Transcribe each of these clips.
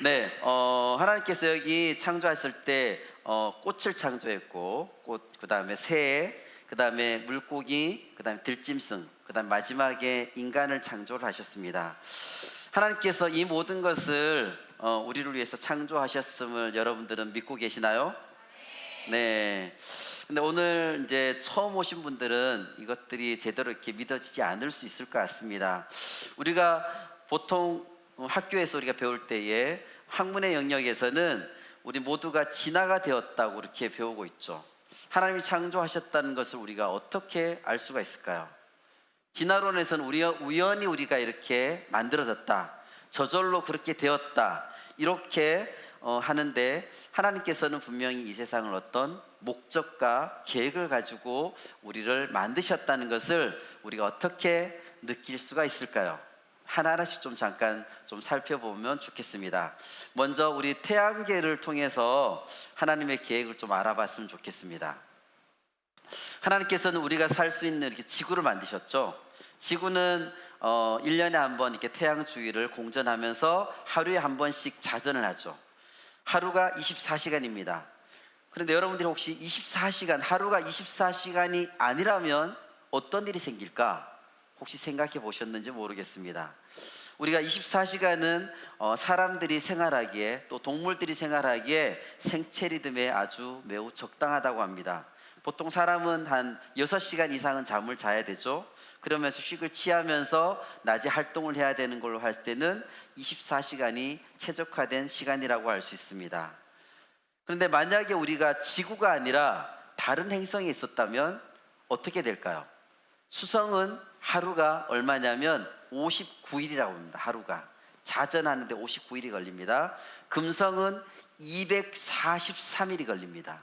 네, 하나님께서 여기 창조하실 때 꽃을 창조했고, 그 다음에 새, 그 다음에 물고기, 그 다음에 들짐승, 그 다음 마지막에 인간을 창조를 하셨습니다. 하나님께서 이 모든 것을 우리를 위해서 창조하셨음을 여러분들은 믿고 계시나요? 네. 근데 오늘 이제 처음 오신 분들은 이것들이 제대로 이렇게 믿어지지 않을 수 있을 것 같습니다. 우리가 보통 학교에서 우리가 배울 때에 학문의 영역에서는 우리 모두가 진화가 되었다고 이렇게 배우고 있죠. 하나님이 창조하셨다는 것을 우리가 어떻게 알 수가 있을까요? 진화론에서는 우연히 우리가 이렇게 만들어졌다, 저절로 그렇게 되었다, 이렇게 하는데, 하나님께서는 분명히 이 세상을 어떤 목적과 계획을 가지고 우리를 만드셨다는 것을 우리가 어떻게 느낄 수가 있을까요? 하나하나씩 좀 잠깐 좀 살펴보면 좋겠습니다. 먼저 우리 태양계를 통해서 하나님의 계획을 좀 알아봤으면 좋겠습니다. 하나님께서는 우리가 살 수 있는 이렇게 지구를 만드셨죠. 지구는 1년에 한 번 이렇게 태양 주위를 공전하면서 하루에 한 번씩 자전을 하죠. 하루가 24시간입니다. 그런데 여러분들이 혹시 24시간, 하루가 24시간이 아니라면 어떤 일이 생길까? 혹시 생각해 보셨는지 모르겠습니다. 우리가 24시간은 사람들이 생활하기에, 또 동물들이 생활하기에 생체 리듬에 아주 매우 적당하다고 합니다. 보통 사람은 한 6시간 이상은 잠을 자야 되죠. 그러면서 휴식을 취하면서 낮에 활동을 해야 되는 걸로 할 때는 24시간이 최적화된 시간이라고 할 수 있습니다. 그런데 만약에 우리가 지구가 아니라 다른 행성에 있었다면 어떻게 될까요? 수성은 하루가 얼마냐면 59일이라고 합니다. 하루가 자전하는데 59일이 걸립니다. 금성은 243일이 걸립니다.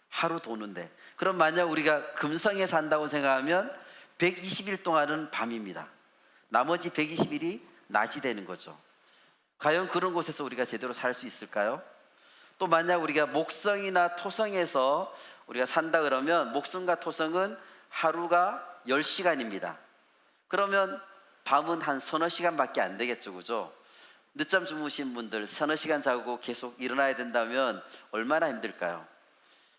하루 도는데. 그럼 만약 우리가 금성에 산다고 생각하면 120일 동안은 밤입니다. 나머지 120일이 낮이 되는 거죠. 과연 그런 곳에서 우리가 제대로 살 수 있을까요? 또 만약 우리가 목성이나 토성에서 우리가 산다 그러면, 목성과 토성은 하루가 10시간입니다. 그러면 밤은 한 서너 시간밖에 안 되겠죠, 그죠? 늦잠 주무신 분들 서너 시간 자고 계속 일어나야 된다면 얼마나 힘들까요?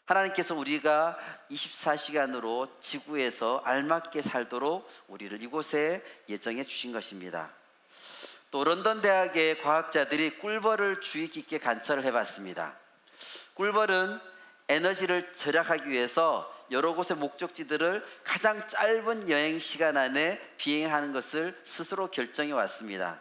하나님께서 우리가 24시간으로 지구에서 알맞게 살도록 우리를 이곳에 예정해 주신 것입니다. 또 런던 대학의 과학자들이 꿀벌을 주의 깊게 관찰을 해봤습니다. 꿀벌은 에너지를 절약하기 위해서 여러 곳의 목적지들을 가장 짧은 여행 시간 안에 비행하는 것을 스스로 결정해 왔습니다.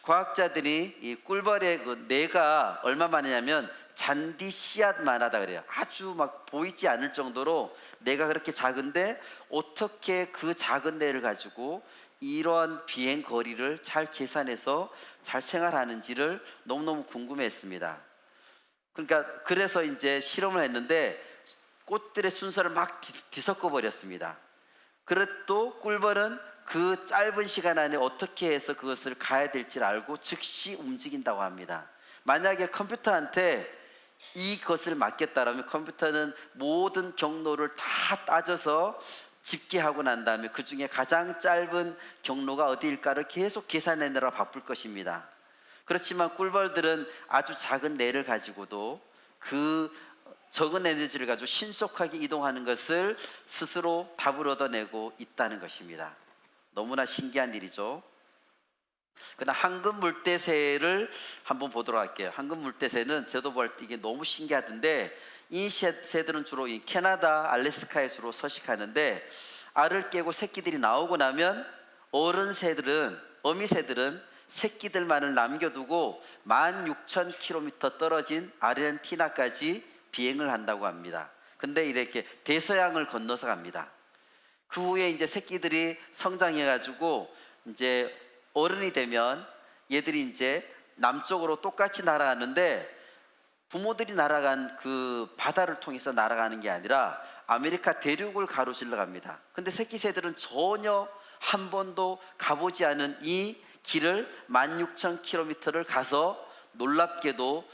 과학자들이 이 꿀벌의 그 뇌가 얼마만이냐면 잔디 씨앗만 하다 그래요. 아주 막 보이지 않을 정도로 뇌가 그렇게 작은데, 어떻게 그 작은 뇌를 가지고 이러한 비행 거리를 잘 계산해서 잘 생활하는지를 너무너무 궁금해했습니다. 그러니까 그래서 이제 실험을 했는데 꽃들의 순서를 막 뒤섞어 버렸습니다. 그래도 꿀벌은 그 짧은 시간 안에 어떻게 해서 그것을 가야 될지를 알고 즉시 움직인다고 합니다. 만약에 컴퓨터한테 이것을 맡겼다라면 컴퓨터는 모든 경로를 다 따져서 집계하고 난 다음에 그 중에 가장 짧은 경로가 어디일까를 계속 계산하느라 바쁠 것입니다. 그렇지만 꿀벌들은 아주 작은 뇌를 가지고도 그 적은 에너지를 가지고 신속하게 이동하는 것을 스스로 답을 얻어내고 있다는 것입니다. 너무나 신기한 일이죠. 그다음 황금 물대새를 한번 보도록 할게요. 황금 물대새는 저도 볼 때 이게 너무 신기하던데, 이 새들은 주로 이 캐나다, 알래스카에 주로 서식하는데, 알을 깨고 새끼들이 나오고 나면 어른 새들은, 어미 새들은 새끼들만을 남겨두고 16,000km 떨어진 아르헨티나까지 비행을 한다고 합니다. 근데 이렇게 대서양을 건너서 갑니다. 그 후에 이제 새끼들이 성장해가지고 이제 어른이 되면 얘들이 이제 남쪽으로 똑같이 날아가는데, 부모들이 날아간 그 바다를 통해서 날아가는 게 아니라 아메리카 대륙을 가로질러 갑니다. 근데 새끼 새들은 전혀 한 번도 가보지 않은 이 길을 16,000km를 가서 놀랍게도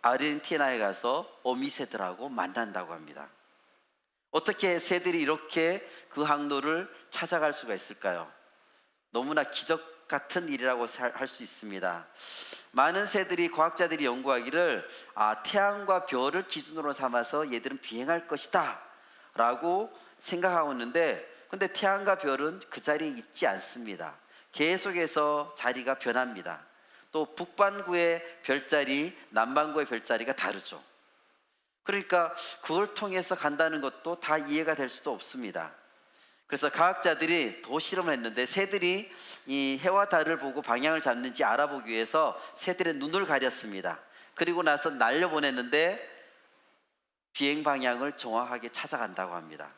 아르헨티나에 가서 어미 새들하고 만난다고 합니다. 어떻게 새들이 이렇게 그 항로를 찾아갈 수가 있을까요? 너무나 기적 같은 일이라고 할 수 있습니다. 많은 새들이 과학자들이 연구하기를 태양과 별을 기준으로 삼아서 얘들은 비행할 것이다 라고 생각하고 있는데, 근데 태양과 별은 그 자리에 있지 않습니다. 계속해서 자리가 변합니다. 또 북반구의 별자리, 남반구의 별자리가 다르죠. 그러니까 그걸 통해서 간다는 것도 다 이해가 될 수도 없습니다. 그래서 과학자들이 더 실험을 했는데, 새들이 이 해와 달을 보고 방향을 잡는지 알아보기 위해서 새들의 눈을 가렸습니다. 그리고 나서 날려보냈는데 비행 방향을 정확하게 찾아간다고 합니다.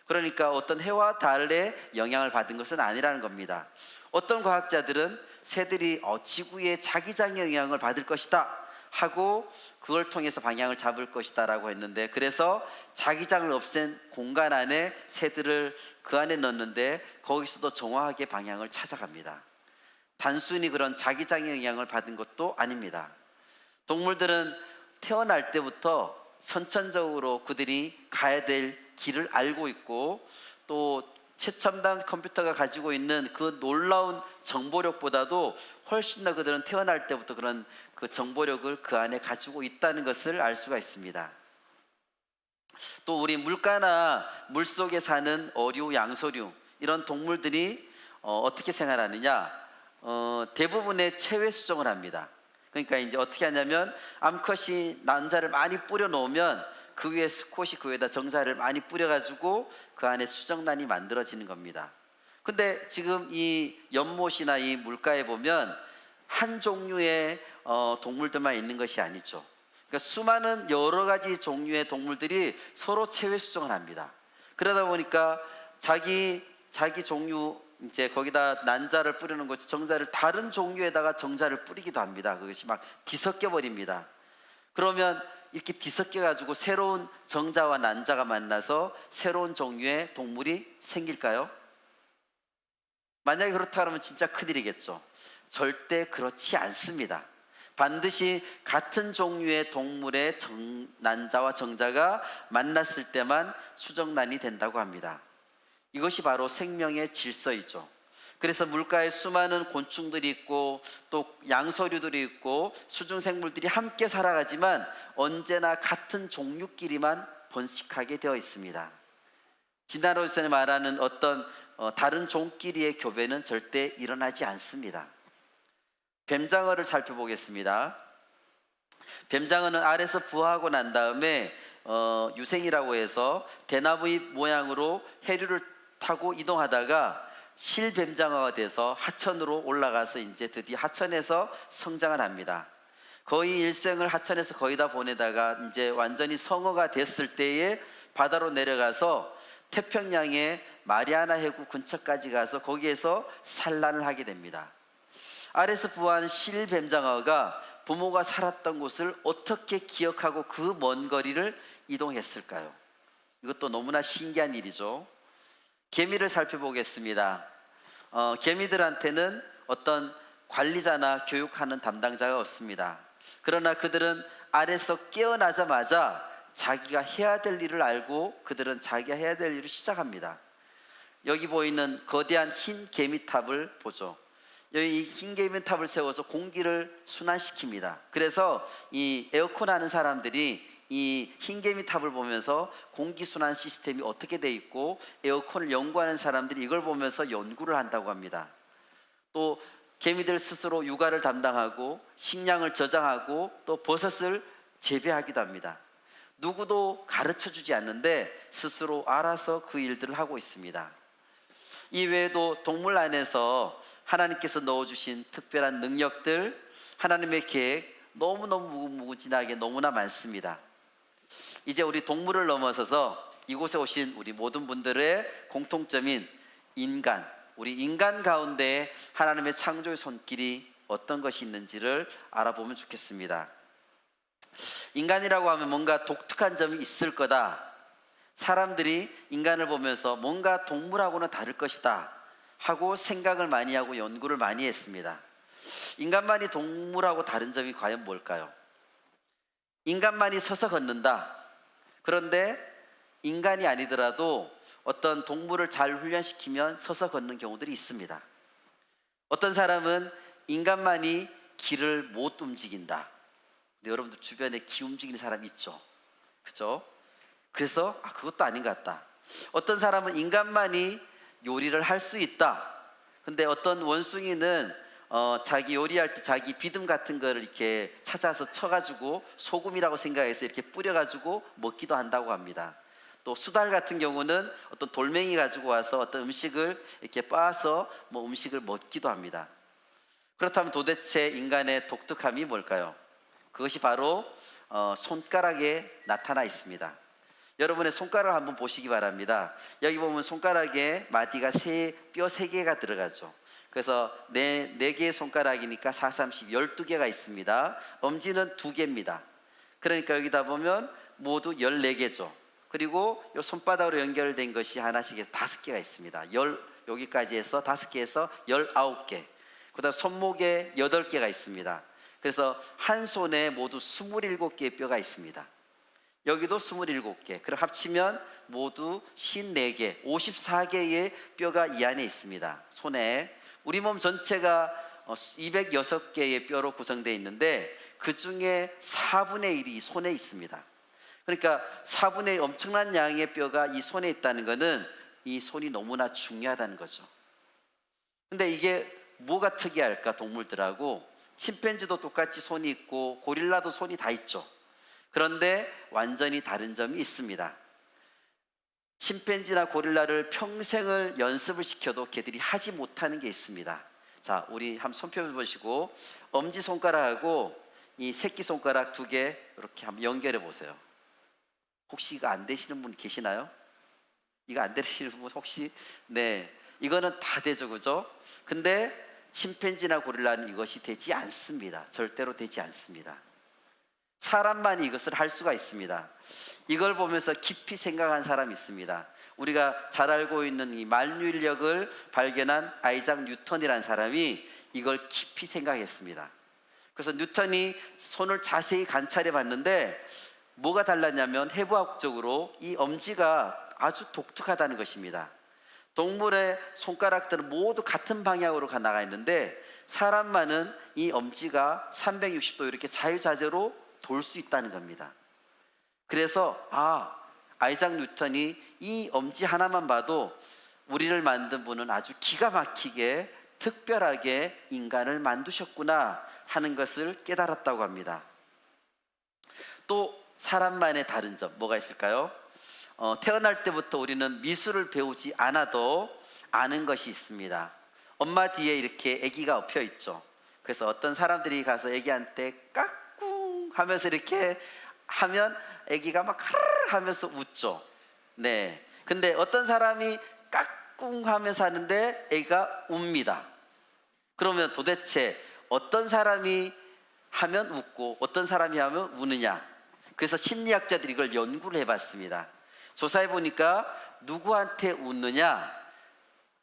그러니까 어떤 해와 달의 영향을 받은 것은 아니라는 겁니다. 어떤 과학자들은 새들이 지구의 자기장의 영향을 받을 것이다 하고 그걸 통해서 방향을 잡을 것이다 라고 했는데, 그래서 자기장을 없앤 공간 안에 새들을 그 안에 넣었는데 거기서도 정확하게 방향을 찾아갑니다. 단순히 그런 자기장의 영향을 받은 것도 아닙니다. 동물들은 태어날 때부터 선천적으로 그들이 가야 될 길을 알고 있고, 또 최첨단 컴퓨터가 가지고 있는 그 놀라운 정보력보다도 훨씬 더 그들은 태어날 때부터 그런 그 정보력을 그 안에 가지고 있다는 것을 알 수가 있습니다. 또 우리 물가나 물속에 사는 어류, 양서류 이런 동물들이 어떻게 생활하느냐, 대부분의 체외 수정을 합니다. 그러니까 이제 어떻게 하냐면, 암컷이 난자를 많이 뿌려 놓으면 그 위에 수컷이 그 위에다 정자를 많이 뿌려가지고 그 안에 수정란이 만들어지는 겁니다. 근데 지금 이 연못이나 이 물가에 보면 한 종류의 동물들만 있는 것이 아니죠. 그러니까 수많은 여러 가지 종류의 동물들이 서로 체외 수정을 합니다. 그러다 보니까 자기 종류, 이제 거기다 난자를 뿌리는 것이 정자를 다른 종류에다가 정자를 뿌리기도 합니다. 그것이 막 뒤섞여 버립니다. 그러면 이렇게 뒤섞여 가지고 새로운 정자와 난자가 만나서 새로운 종류의 동물이 생길까요? 만약에 그렇다면 진짜 큰일이겠죠. 절대 그렇지 않습니다. 반드시 같은 종류의 동물의 난자와 정자가 만났을 때만 수정란이 된다고 합니다. 이것이 바로 생명의 질서이죠. 그래서 물가에 수많은 곤충들이 있고 또 양서류들이 있고 수중생물들이 함께 살아가지만 언제나 같은 종류끼리만 번식하게 되어 있습니다. 진화론에서 말하는 어떤 다른 종끼리의 교배는 절대 일어나지 않습니다. 뱀장어를 살펴보겠습니다. 뱀장어는 알에서 부화하고 난 다음에 유생이라고 해서 대나무잎 모양으로 해류를 타고 이동하다가 실뱀장어가 돼서 하천으로 올라가서 이제 드디어 하천에서 성장을 합니다. 거의 일생을 하천에서 거의 다 보내다가 이제 완전히 성어가 됐을 때에 바다로 내려가서 태평양의 마리아나 해구 근처까지 가서 거기에서 산란을 하게 됩니다. 알에서 부화한 실뱀장어가 부모가 살았던 곳을 어떻게 기억하고 그 먼 거리를 이동했을까요? 이것도 너무나 신기한 일이죠. 개미를 살펴보겠습니다. 개미들한테는 어떤 관리자나 교육하는 담당자가 없습니다. 그러나 그들은 알에서 깨어나자마자 자기가 해야 될 일을 알고 그들은 자기가 해야 될 일을 시작합니다. 여기 보이는 거대한 흰 개미탑을 보죠. 여기 흰 개미탑을 세워서 공기를 순환시킵니다. 그래서 이 에어컨 하는 사람들이 이 흰개미탑을 보면서 공기순환 시스템이 어떻게 돼 있고 에어컨을 연구하는 사람들이 이걸 보면서 연구를 한다고 합니다. 또 개미들 스스로 육아를 담당하고 식량을 저장하고 또 버섯을 재배하기도 합니다. 누구도 가르쳐주지 않는데 스스로 알아서 그 일들을 하고 있습니다. 이 외에도 동물 안에서 하나님께서 넣어주신 특별한 능력들, 하나님의 계획 너무너무 무궁무진하게 너무나 많습니다. 이제 우리 동물을 넘어서서 이곳에 오신 우리 모든 분들의 공통점인 인간, 우리 인간 가운데 하나님의 창조의 손길이 어떤 것이 있는지를 알아보면 좋겠습니다. 인간이라고 하면 뭔가 독특한 점이 있을 거다. 사람들이 인간을 보면서 뭔가 동물하고는 다를 것이다 하고 생각을 많이 하고 연구를 많이 했습니다. 인간만이 동물하고 다른 점이 과연 뭘까요? 인간만이 서서 걷는다. 그런데 인간이 아니더라도 어떤 동물을 잘 훈련시키면 서서 걷는 경우들이 있습니다. 어떤 사람은 인간만이 기를 못 움직인다. 근데 여러분들 주변에 기 움직이는 사람 있죠? 그죠? 그래서 그것도 아닌 것 같다. 어떤 사람은 인간만이 요리를 할 수 있다. 근데 어떤 원숭이는 자기 요리할 때 자기 비듬 같은 거를 이렇게 찾아서 쳐가지고 소금이라고 생각해서 이렇게 뿌려가지고 먹기도 한다고 합니다. 또 수달 같은 경우는 어떤 돌멩이 가지고 와서 어떤 음식을 이렇게 빻아서 음식을 먹기도 합니다. 그렇다면 도대체 인간의 독특함이 뭘까요? 그것이 바로 손가락에 나타나 있습니다. 여러분의 손가락을 한번 보시기 바랍니다. 여기 보면 손가락에 마디가 뼈 3개가 들어가죠. 그래서 네 개의 손가락이니까 4, 30, 12개가 있습니다. 엄지는 2개입니다. 그러니까 여기다 보면 모두 14개죠. 그리고 이 손바닥으로 연결된 것이 하나씩 해서 5개가 있습니다. 여기까지 해서 5개에서 19개. 그 다음 손목에 8개가 있습니다. 그래서 한 손에 모두 27개의 뼈가 있습니다. 여기도 27개. 그럼 합치면 모두 54개, 54개의 뼈가 이 안에 있습니다. 손에. 우리 몸 전체가 206개의 뼈로 구성되어 있는데 그 중에 4분의 1이 손에 있습니다. 그러니까 4분의 1 엄청난 양의 뼈가 이 손에 있다는 것은 이 손이 너무나 중요하다는 거죠. 근데 이게 뭐가 특이할까? 동물들하고 침팬지도 똑같이 손이 있고 고릴라도 손이 다 있죠. 그런데 완전히 다른 점이 있습니다. 침팬지나 고릴라를 평생을 연습을 시켜도 걔들이 하지 못하는 게 있습니다. 자, 우리 한번 손펴 보시고 엄지손가락하고 이 새끼손가락 2개 이렇게 한번 연결해 보세요. 혹시 이거 안 되시는 분 계시나요? 이거 안 되시는 분 혹시? 네, 이거는 다 되죠, 그죠? 근데 침팬지나 고릴라는 이것이 되지 않습니다. 절대로 되지 않습니다. 사람만이 이것을 할 수가 있습니다. 이걸 보면서 깊이 생각한 사람이 있습니다. 우리가 잘 알고 있는 이 만유인력을 발견한 아이작 뉴턴이라는 사람이 이걸 깊이 생각했습니다. 그래서 뉴턴이 손을 자세히 관찰해 봤는데 뭐가 달랐냐면 해부학적으로 이 엄지가 아주 독특하다는 것입니다. 동물의 손가락들은 모두 같은 방향으로 나가 있는데 사람만은 이 엄지가 360도 이렇게 자유자재로 돌 수 있다는 겁니다. 그래서 아이작 뉴턴이 이 엄지 하나만 봐도 우리를 만든 분은 아주 기가 막히게 특별하게 인간을 만드셨구나 하는 것을 깨달았다고 합니다. 또 사람만의 다른 점 뭐가 있을까요? 태어날 때부터 우리는 미술을 배우지 않아도 아는 것이 있습니다. 엄마 뒤에 이렇게 아기가 엎여 있죠. 그래서 어떤 사람들이 가서 아기한테 까꿍 하면서 이렇게 하면 아기가 막 카르르 하면서 웃죠. 네. 근데 어떤 사람이 까꿍 하면서 하는데 아기가 웁니다. 그러면 도대체 어떤 사람이 하면 웃고 어떤 사람이 하면 우느냐? 그래서 심리학자들이 이걸 연구를 해봤습니다. 조사해 보니까 누구한테 웃느냐?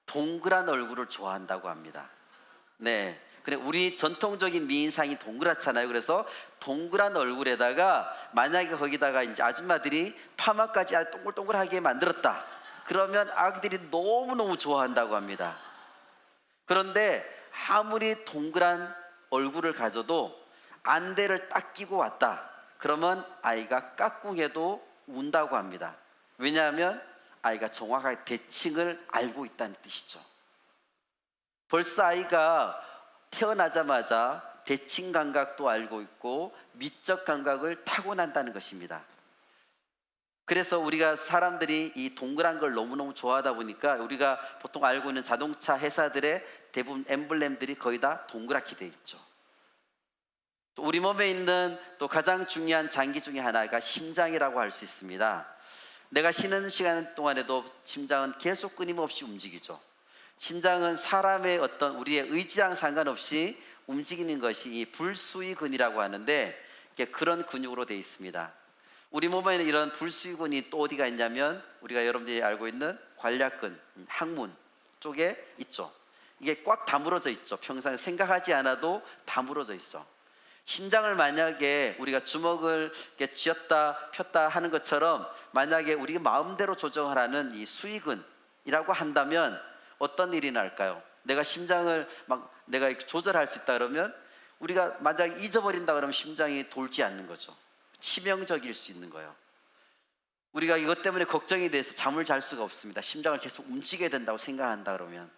동그란 얼굴을 좋아한다고 합니다. 네. 그래, 우리 전통적인 미인상이 동그랗잖아요. 그래서 동그란 얼굴에다가 만약에 거기다가 이제 아줌마들이 파마까지 동글동글하게 만들었다. 그러면 아기들이 너무너무 좋아한다고 합니다. 그런데 아무리 동그란 얼굴을 가져도 안대를 딱 끼고 왔다. 그러면 아이가 까꿍해도 운다고 합니다. 왜냐하면 아이가 정확하게 대칭을 알고 있다는 뜻이죠. 벌써 아이가 태어나자마자 대칭 감각도 알고 있고 미적 감각을 타고난다는 것입니다. 그래서 우리가 사람들이 이 동그란 걸 너무너무 좋아하다 보니까 우리가 보통 알고 있는 자동차 회사들의 대부분 엠블렘들이 거의 다 동그랗게 돼 있죠. 우리 몸에 있는 또 가장 중요한 장기 중에 하나가 심장이라고 할 수 있습니다. 내가 쉬는 시간 동안에도 심장은 계속 끊임없이 움직이죠. 심장은 사람의 어떤 우리의 의지랑 상관없이 움직이는 것이 이 불수의근이라고 하는데 그런 근육으로 되어 있습니다. 우리 몸에는 이런 불수의근이 또 어디가 있냐면 우리가 여러분들이 알고 있는 관략근, 항문 쪽에 있죠. 이게 꽉 다물어져 있죠. 평소에 생각하지 않아도 다물어져 있어. 심장을 만약에 우리가 주먹을 이렇게 쥐었다 폈다 하는 것처럼 만약에 우리가 마음대로 조정을 하는 이 수의근이라고 한다면 어떤 일이 날까요? 내가 심장을 막 내가 이렇게 조절할 수 있다 그러면 우리가 만약 잊어버린다 그러면 심장이 돌지 않는 거죠. 치명적일 수 있는 거예요. 우리가 이것 때문에 걱정이 돼서 잠을 잘 수가 없습니다. 심장을 계속 움직여야 된다고 생각한다 그러면.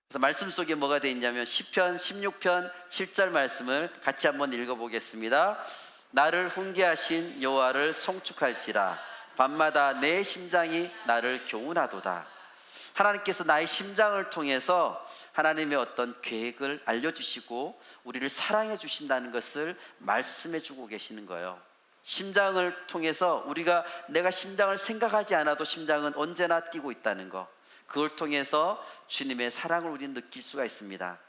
그래서 말씀 속에 뭐가 되어 있냐면 시편 16편 7절 말씀을 같이 한번 읽어보겠습니다. 나를 훈계하신 여호와를 송축할지라 밤마다 내 심장이 나를 교훈하도다. 하나님께서 나의 심장을 통해서 하나님의 어떤 계획을 알려주시고 우리를 사랑해 주신다는 것을 말씀해 주고 계시는 거예요. 심장을 통해서 내가 심장을 생각하지 않아도 심장은 언제나 뛰고 있다는 거, 그걸 통해서 주님의 사랑을 우리는 느낄 수가 있습니다.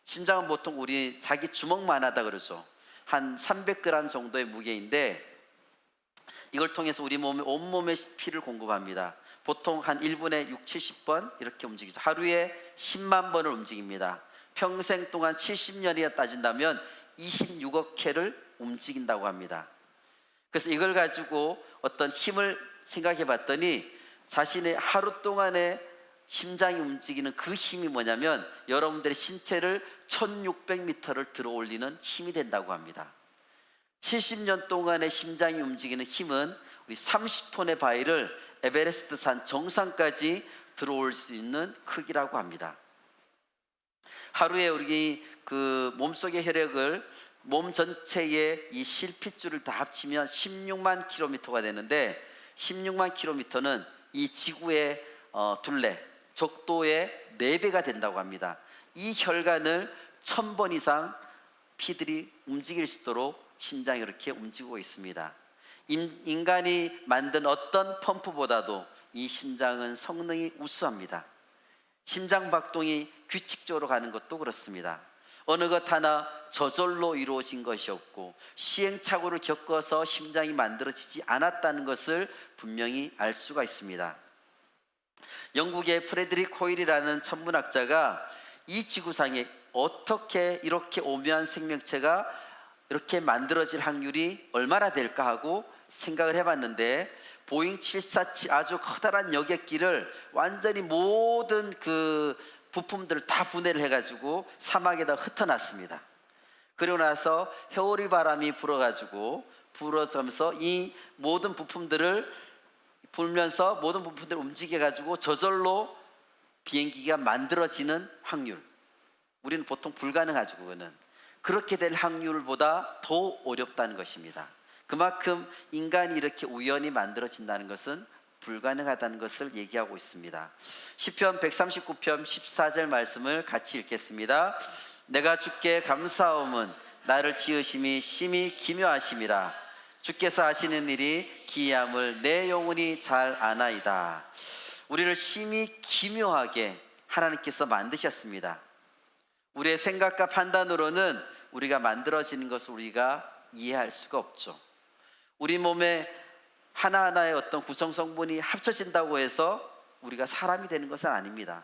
심장은 보통 우리 자기 주먹만 하다 그러죠. 한 300g 정도의 무게인데 이걸 통해서 우리 몸에 온몸에 피를 공급합니다. 보통 한 1분에 6, 70번 이렇게 움직이죠. 하루에 10만 번을 움직입니다. 평생 동안 70년이나 따진다면 26억 회를 움직인다고 합니다. 그래서 이걸 가지고 어떤 힘을 생각해 봤더니 자신의 하루 동안의 심장이 움직이는 그 힘이 뭐냐면 여러분들의 신체를 1600m를 들어 올리는 힘이 된다고 합니다. 70년 동안의 심장이 움직이는 힘은 우리 30톤의 바위를 에베레스트 산 정상까지 들어올 수 있는 크기라고 합니다. 하루에 우리 그 몸속의 혈액을 몸 전체의 이 실핏줄을 다 합치면 16만 킬로미터가 되는데 16만 킬로미터는 이 지구의 둘레, 적도의 4배가 된다고 합니다. 이 혈관을 1000번 이상 피들이 움직일 수 있도록 심장이 이렇게 움직이고 있습니다. 인간이 만든 어떤 펌프보다도 이 심장은 성능이 우수합니다. 심장 박동이 규칙적으로 가는 것도 그렇습니다. 어느 것 하나 저절로 이루어진 것이 없고 시행착오를 겪어서 심장이 만들어지지 않았다는 것을 분명히 알 수가 있습니다. 영국의 프레드릭 호일이라는 천문학자가 이 지구상에 어떻게 이렇게 오묘한 생명체가 이렇게 만들어질 확률이 얼마나 될까 하고 생각을 해봤는데 보잉 747 아주 커다란 여객기를 완전히 모든 그 부품들을 다 분해를 해가지고 사막에다 흩어놨습니다. 그리고 나서 해오리 바람이 불어가면서 이 모든 부품들을 불면서 모든 부품들을 움직여가지고 저절로 비행기가 만들어지는 확률, 우리는 보통 불가능하죠. 그거는 그렇게 될 확률보다 더 어렵다는 것입니다. 그만큼 인간이 이렇게 우연히 만들어진다는 것은 불가능하다는 것을 얘기하고 있습니다. 시편 139편 14절 말씀을 같이 읽겠습니다. 내가 주께 감사함은 나를 지으심이 심히 기묘하심이라. 주께서 하시는 일이 기이함을 내 영혼이 잘 아나이다. 우리를 심히 기묘하게 하나님께서 만드셨습니다. 우리의 생각과 판단으로는 우리가 만들어지는 것을 우리가 이해할 수가 없죠. 우리 몸에 하나하나의 어떤 구성 성분이 합쳐진다고 해서 우리가 사람이 되는 것은 아닙니다.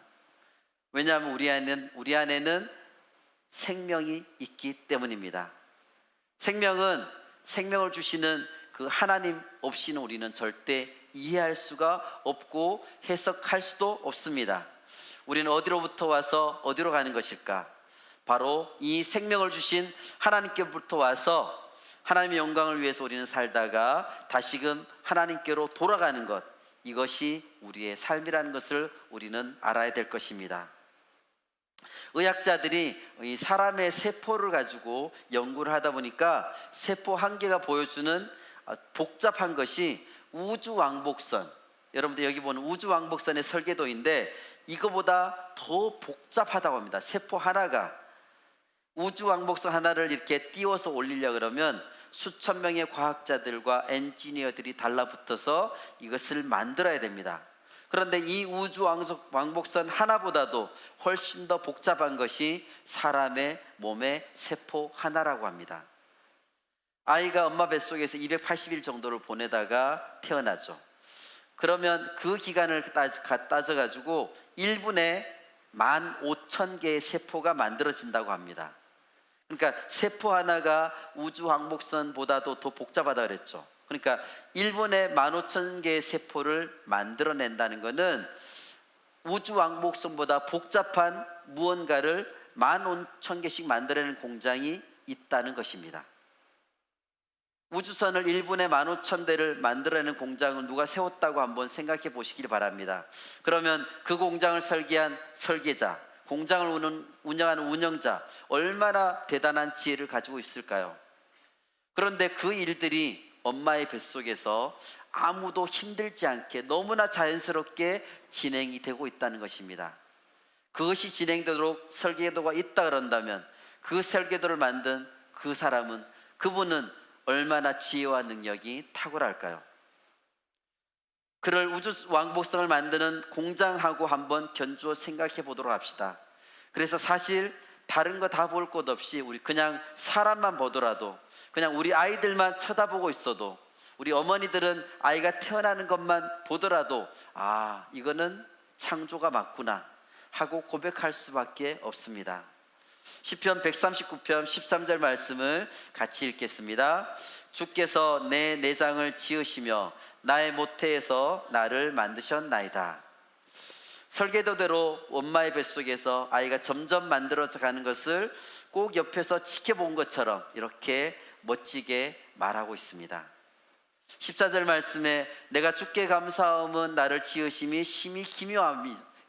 왜냐하면 우리 안에는 생명이 있기 때문입니다. 생명을 주시는 그 하나님 없이는 우리는 절대 이해할 수가 없고 해석할 수도 없습니다. 우리는 어디로부터 와서 어디로 가는 것일까? 바로 이 생명을 주신 하나님께부터 와서 하나님의 영광을 위해서 우리는 살다가 다시금 하나님께로 돌아가는 것, 이것이 우리의 삶이라는 것을 우리는 알아야 될 것입니다. 의학자들이 이 사람의 세포를 가지고 연구를 하다 보니까 세포 한 개가 보여주는 복잡한 것이 우주왕복선, 여러분들 여기 보는 우주왕복선의 설계도인데 이거보다 더 복잡하다고 합니다. 세포 하나가, 우주왕복선 하나를 이렇게 띄워서 올리려 그러면 수천 명의 과학자들과 엔지니어들이 달라붙어서 이것을 만들어야 됩니다. 그런데 이 우주왕복선 하나보다도 훨씬 더 복잡한 것이 사람의 몸의 세포 하나라고 합니다. 아이가 엄마 뱃속에서 280일 정도를 보내다가 태어나죠. 그러면 그 기간을 따져가지고 1분에 15,000개의 세포가 만들어진다고 합니다. 그러니까 세포 하나가 우주왕복선보다도 더 복잡하다 그랬죠. 그러니까 1분에 15,000개의 세포를 만들어낸다는 것은 우주왕복선보다 복잡한 무언가를 15,000개씩 만들어내는 공장이 있다는 것입니다. 우주선을 1분에 15,000대를 만들어내는 공장을 누가 세웠다고 한번 생각해 보시길 바랍니다. 그러면 그 공장을 설계한 설계자, 공장을 운영하는 운영자, 얼마나 대단한 지혜를 가지고 있을까요? 그런데 그 일들이 엄마의 뱃속에서 아무도 힘들지 않게 너무나 자연스럽게 진행이 되고 있다는 것입니다. 그것이 진행되도록 설계도가 있다 그런다면 그 설계도를 만든 그 사람은, 그분은 얼마나 지혜와 능력이 탁월할까요? 그를 우주 왕복성을 만드는 공장하고 한번 견주어 생각해 보도록 합시다. 그래서 사실 다른 거 다 볼 것 없이 우리 그냥 사람만 보더라도, 그냥 우리 아이들만 쳐다보고 있어도, 우리 어머니들은 아이가 태어나는 것만 보더라도 아, 이거는 창조가 맞구나 하고 고백할 수밖에 없습니다. 시편 139편 13절 말씀을 같이 읽겠습니다. 주께서 내 내장을 지으시며 나의 모태에서 나를 만드셨나이다. 설계도대로 엄마의 뱃속에서 아이가 점점 만들어져 가는 것을 꼭 옆에서 지켜본 것처럼 이렇게 멋지게 말하고 있습니다. 14절 말씀에 내가 주께 감사함은 나를 지으심이 심히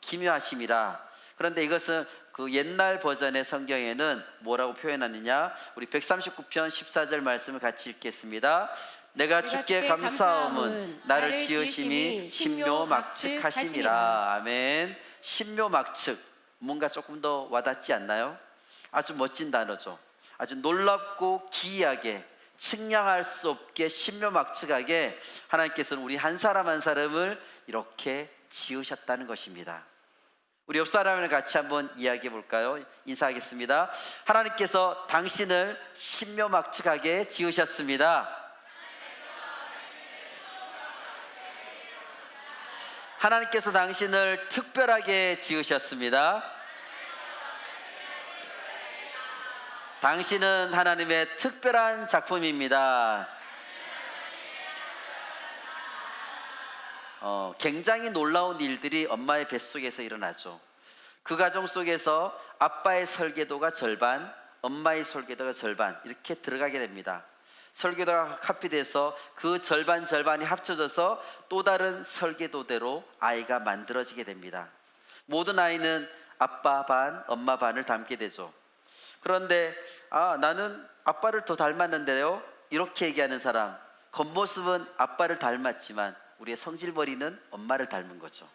기묘하심이라. 그런데 이것은 그 옛날 버전의 성경에는 뭐라고 표현하느냐, 우리 139편 14절 말씀을 같이 읽겠습니다. 내가 주께 감사함은 나를 지으심이 신묘막측하심이라. 아멘. 신묘막측, 뭔가 조금 더 와닿지 않나요? 아주 멋진 단어죠. 아주 놀랍고 기이하게, 측량할 수 없게 신묘막측하게 하나님께서는 우리 한 사람 한 사람을 이렇게 지으셨다는 것입니다. 우리 옆 사람을 같이 한번 이야기해 볼까요? 인사하겠습니다. 하나님께서 당신을 신묘막측하게 지으셨습니다. 하나님께서 당신을 특별하게 지으셨습니다. 당신은 하나님의 특별한 작품입니다. 굉장히 놀라운 일들이 엄마의 뱃속에서 일어나죠. 그 가정 속에서 아빠의 설계도가 절반, 엄마의 설계도가 절반 이렇게 들어가게 됩니다. 설계도가 카피돼서 그 절반이 합쳐져서 또 다른 설계도대로 아이가 만들어지게 됩니다. 모든 아이는 아빠 반, 엄마 반을 닮게 되죠. 그런데 나는 아빠를 더 닮았는데요, 이렇게 얘기하는 사람, 겉모습은 아빠를 닮았지만 우리의 성질머리는 엄마를 닮은 거죠.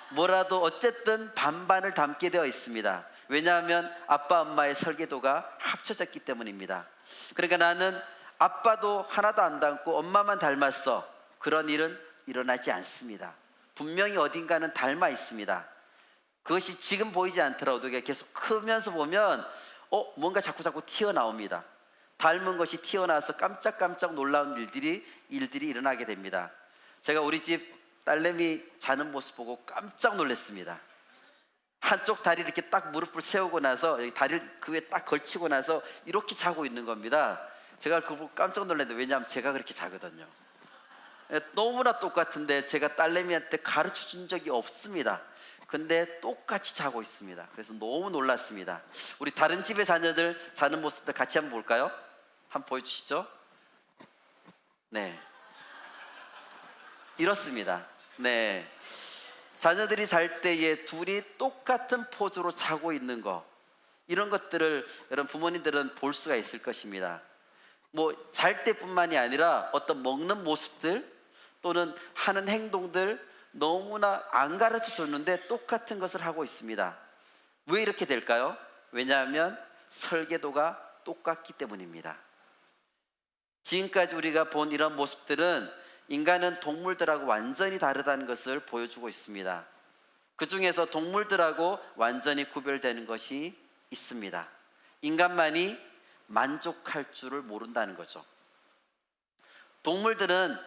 뭐라도 어쨌든 반반을 닮게 되어 있습니다. 왜냐하면 아빠 엄마의 설계도가 합쳐졌기 때문입니다. 그러니까 나는 아빠도 하나도 안 닮고 엄마만 닮았어, 그런 일은 일어나지 않습니다. 분명히 어딘가는 닮아 있습니다. 그것이 지금 보이지 않더라도 계속 크면서 보면 뭔가 자꾸 튀어나옵니다. 닮은 것이 튀어나와서 깜짝 놀라운 일들이 일어나게 됩니다. 제가 우리 집 딸내미 자는 모습 보고 깜짝 놀랐습니다. 한쪽 다리를 이렇게 딱 무릎을 세우고 나서 여기 다리를 그 위에 딱 걸치고 나서 이렇게 자고 있는 겁니다. 제가 그거 보고 깜짝 놀랐는데, 왜냐하면 제가 그렇게 자거든요. 너무나 똑같은데 제가 딸내미한테 가르쳐 준 적이 없습니다. 근데 똑같이 자고 있습니다. 그래서 너무 놀랐습니다. 우리 다른 집의 자녀들 자는 모습도 같이 한번 볼까요? 한번 보여주시죠. 네, 이렇습니다. 네, 자녀들이 잘 때에 둘이 똑같은 포즈로 자고 있는 거, 이런 것들을 여러분 부모님들은 볼 수가 있을 것입니다. 뭐 잘 때뿐만이 아니라 어떤 먹는 모습들 또는 하는 행동들 너무나 안 가르쳐 줬는데 똑같은 것을 하고 있습니다. 왜 이렇게 될까요? 왜냐하면 설계도가 똑같기 때문입니다. 지금까지 우리가 본 이런 모습들은 인간은 동물들하고 완전히 다르다는 것을 보여주고 있습니다. 그 중에서 동물들하고 완전히 구별되는 것이 있습니다. 인간만이 만족할 줄을 모른다는 거죠. 동물들은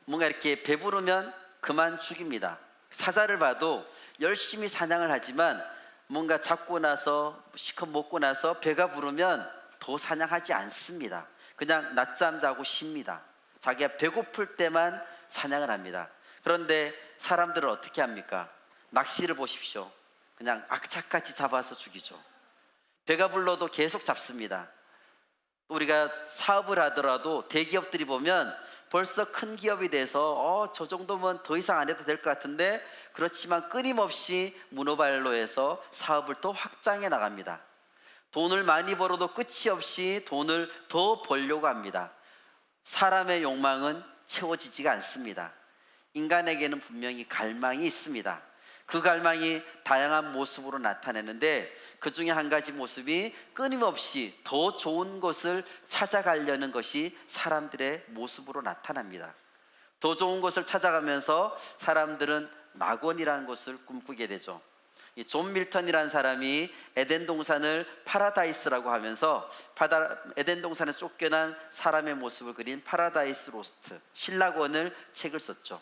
뭔가 이렇게 배부르면 그만 죽입니다. 사자를 봐도 열심히 사냥을 하지만 뭔가 잡고 나서 실컷 먹고 나서 배가 부르면 더 사냥하지 않습니다. 그냥 낮잠 자고 쉽니다. 자기가 배고플 때만 사냥을 합니다. 그런데 사람들은 어떻게 합니까? 낚시를 보십시오. 그냥 악착같이 잡아서 죽이죠. 배가 불러도 계속 잡습니다. 또 우리가 사업을 하더라도 대기업들이 보면 벌써 큰 기업이 돼서 저 정도면 더 이상 안 해도 될 것 같은데, 그렇지만 끊임없이 문어발로해서 사업을 더 확장해 나갑니다. 돈을 많이 벌어도 끝이 없이 돈을 더 벌려고 합니다. 사람의 욕망은 채워지지가 않습니다. 인간에게는 분명히 갈망이 있습니다. 그 갈망이 다양한 모습으로 나타내는데, 그 중에 한 가지 모습이 끊임없이 더 좋은 것을 찾아가려는 것이 사람들의 모습으로 나타납니다. 더 좋은 것을 찾아가면서 사람들은 낙원이라는 것을 꿈꾸게 되죠. 이 존 밀턴이라는 사람이 에덴 동산을 파라다이스라고 하면서 에덴 동산에 쫓겨난 사람의 모습을 그린 파라다이스 로스트, 신락원을 책을 썼죠.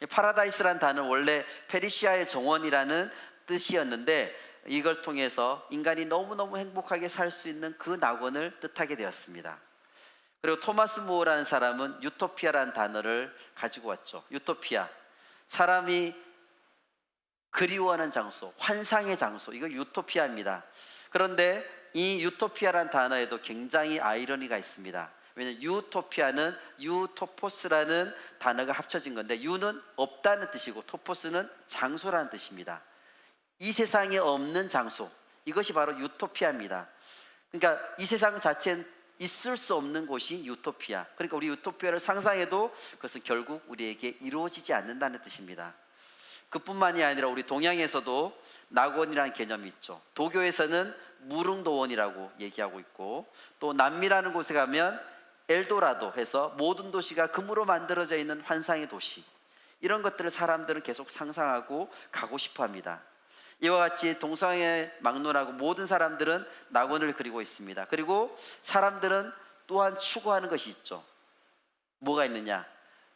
파라다이스란 단어는 원래 페르시아의 정원이라는 뜻이었는데, 이걸 통해서 인간이 너무너무 행복하게 살 수 있는 그 낙원을 뜻하게 되었습니다. 그리고 토마스 무어라는 사람은 유토피아라는 단어를 가지고 왔죠. 유토피아, 사람이 그리워하는 장소, 환상의 장소, 이거 유토피아입니다. 그런데 이 유토피아라는 단어에도 굉장히 아이러니가 있습니다. 왜냐하면 유토피아는 유토포스라는 단어가 합쳐진 건데, 유는 없다는 뜻이고 토포스는 장소라는 뜻입니다. 이 세상에 없는 장소, 이것이 바로 유토피아입니다. 그러니까 이 세상 자체는 있을 수 없는 곳이 유토피아. 그러니까 우리 유토피아를 상상해도 그것은 결국 우리에게 이루어지지 않는다는 뜻입니다. 그뿐만이 아니라 우리 동양에서도 낙원이라는 개념이 있죠. 도교에서는 무릉도원이라고 얘기하고 있고, 또 남미라는 곳에 가면 엘도라도 해서 모든 도시가 금으로 만들어져 있는 환상의 도시, 이런 것들을 사람들은 계속 상상하고 가고 싶어 합니다. 이와 같이 동성애 막론하고 모든 사람들은 낙원을 그리고 있습니다. 그리고 사람들은 또한 추구하는 것이 있죠. 뭐가 있느냐?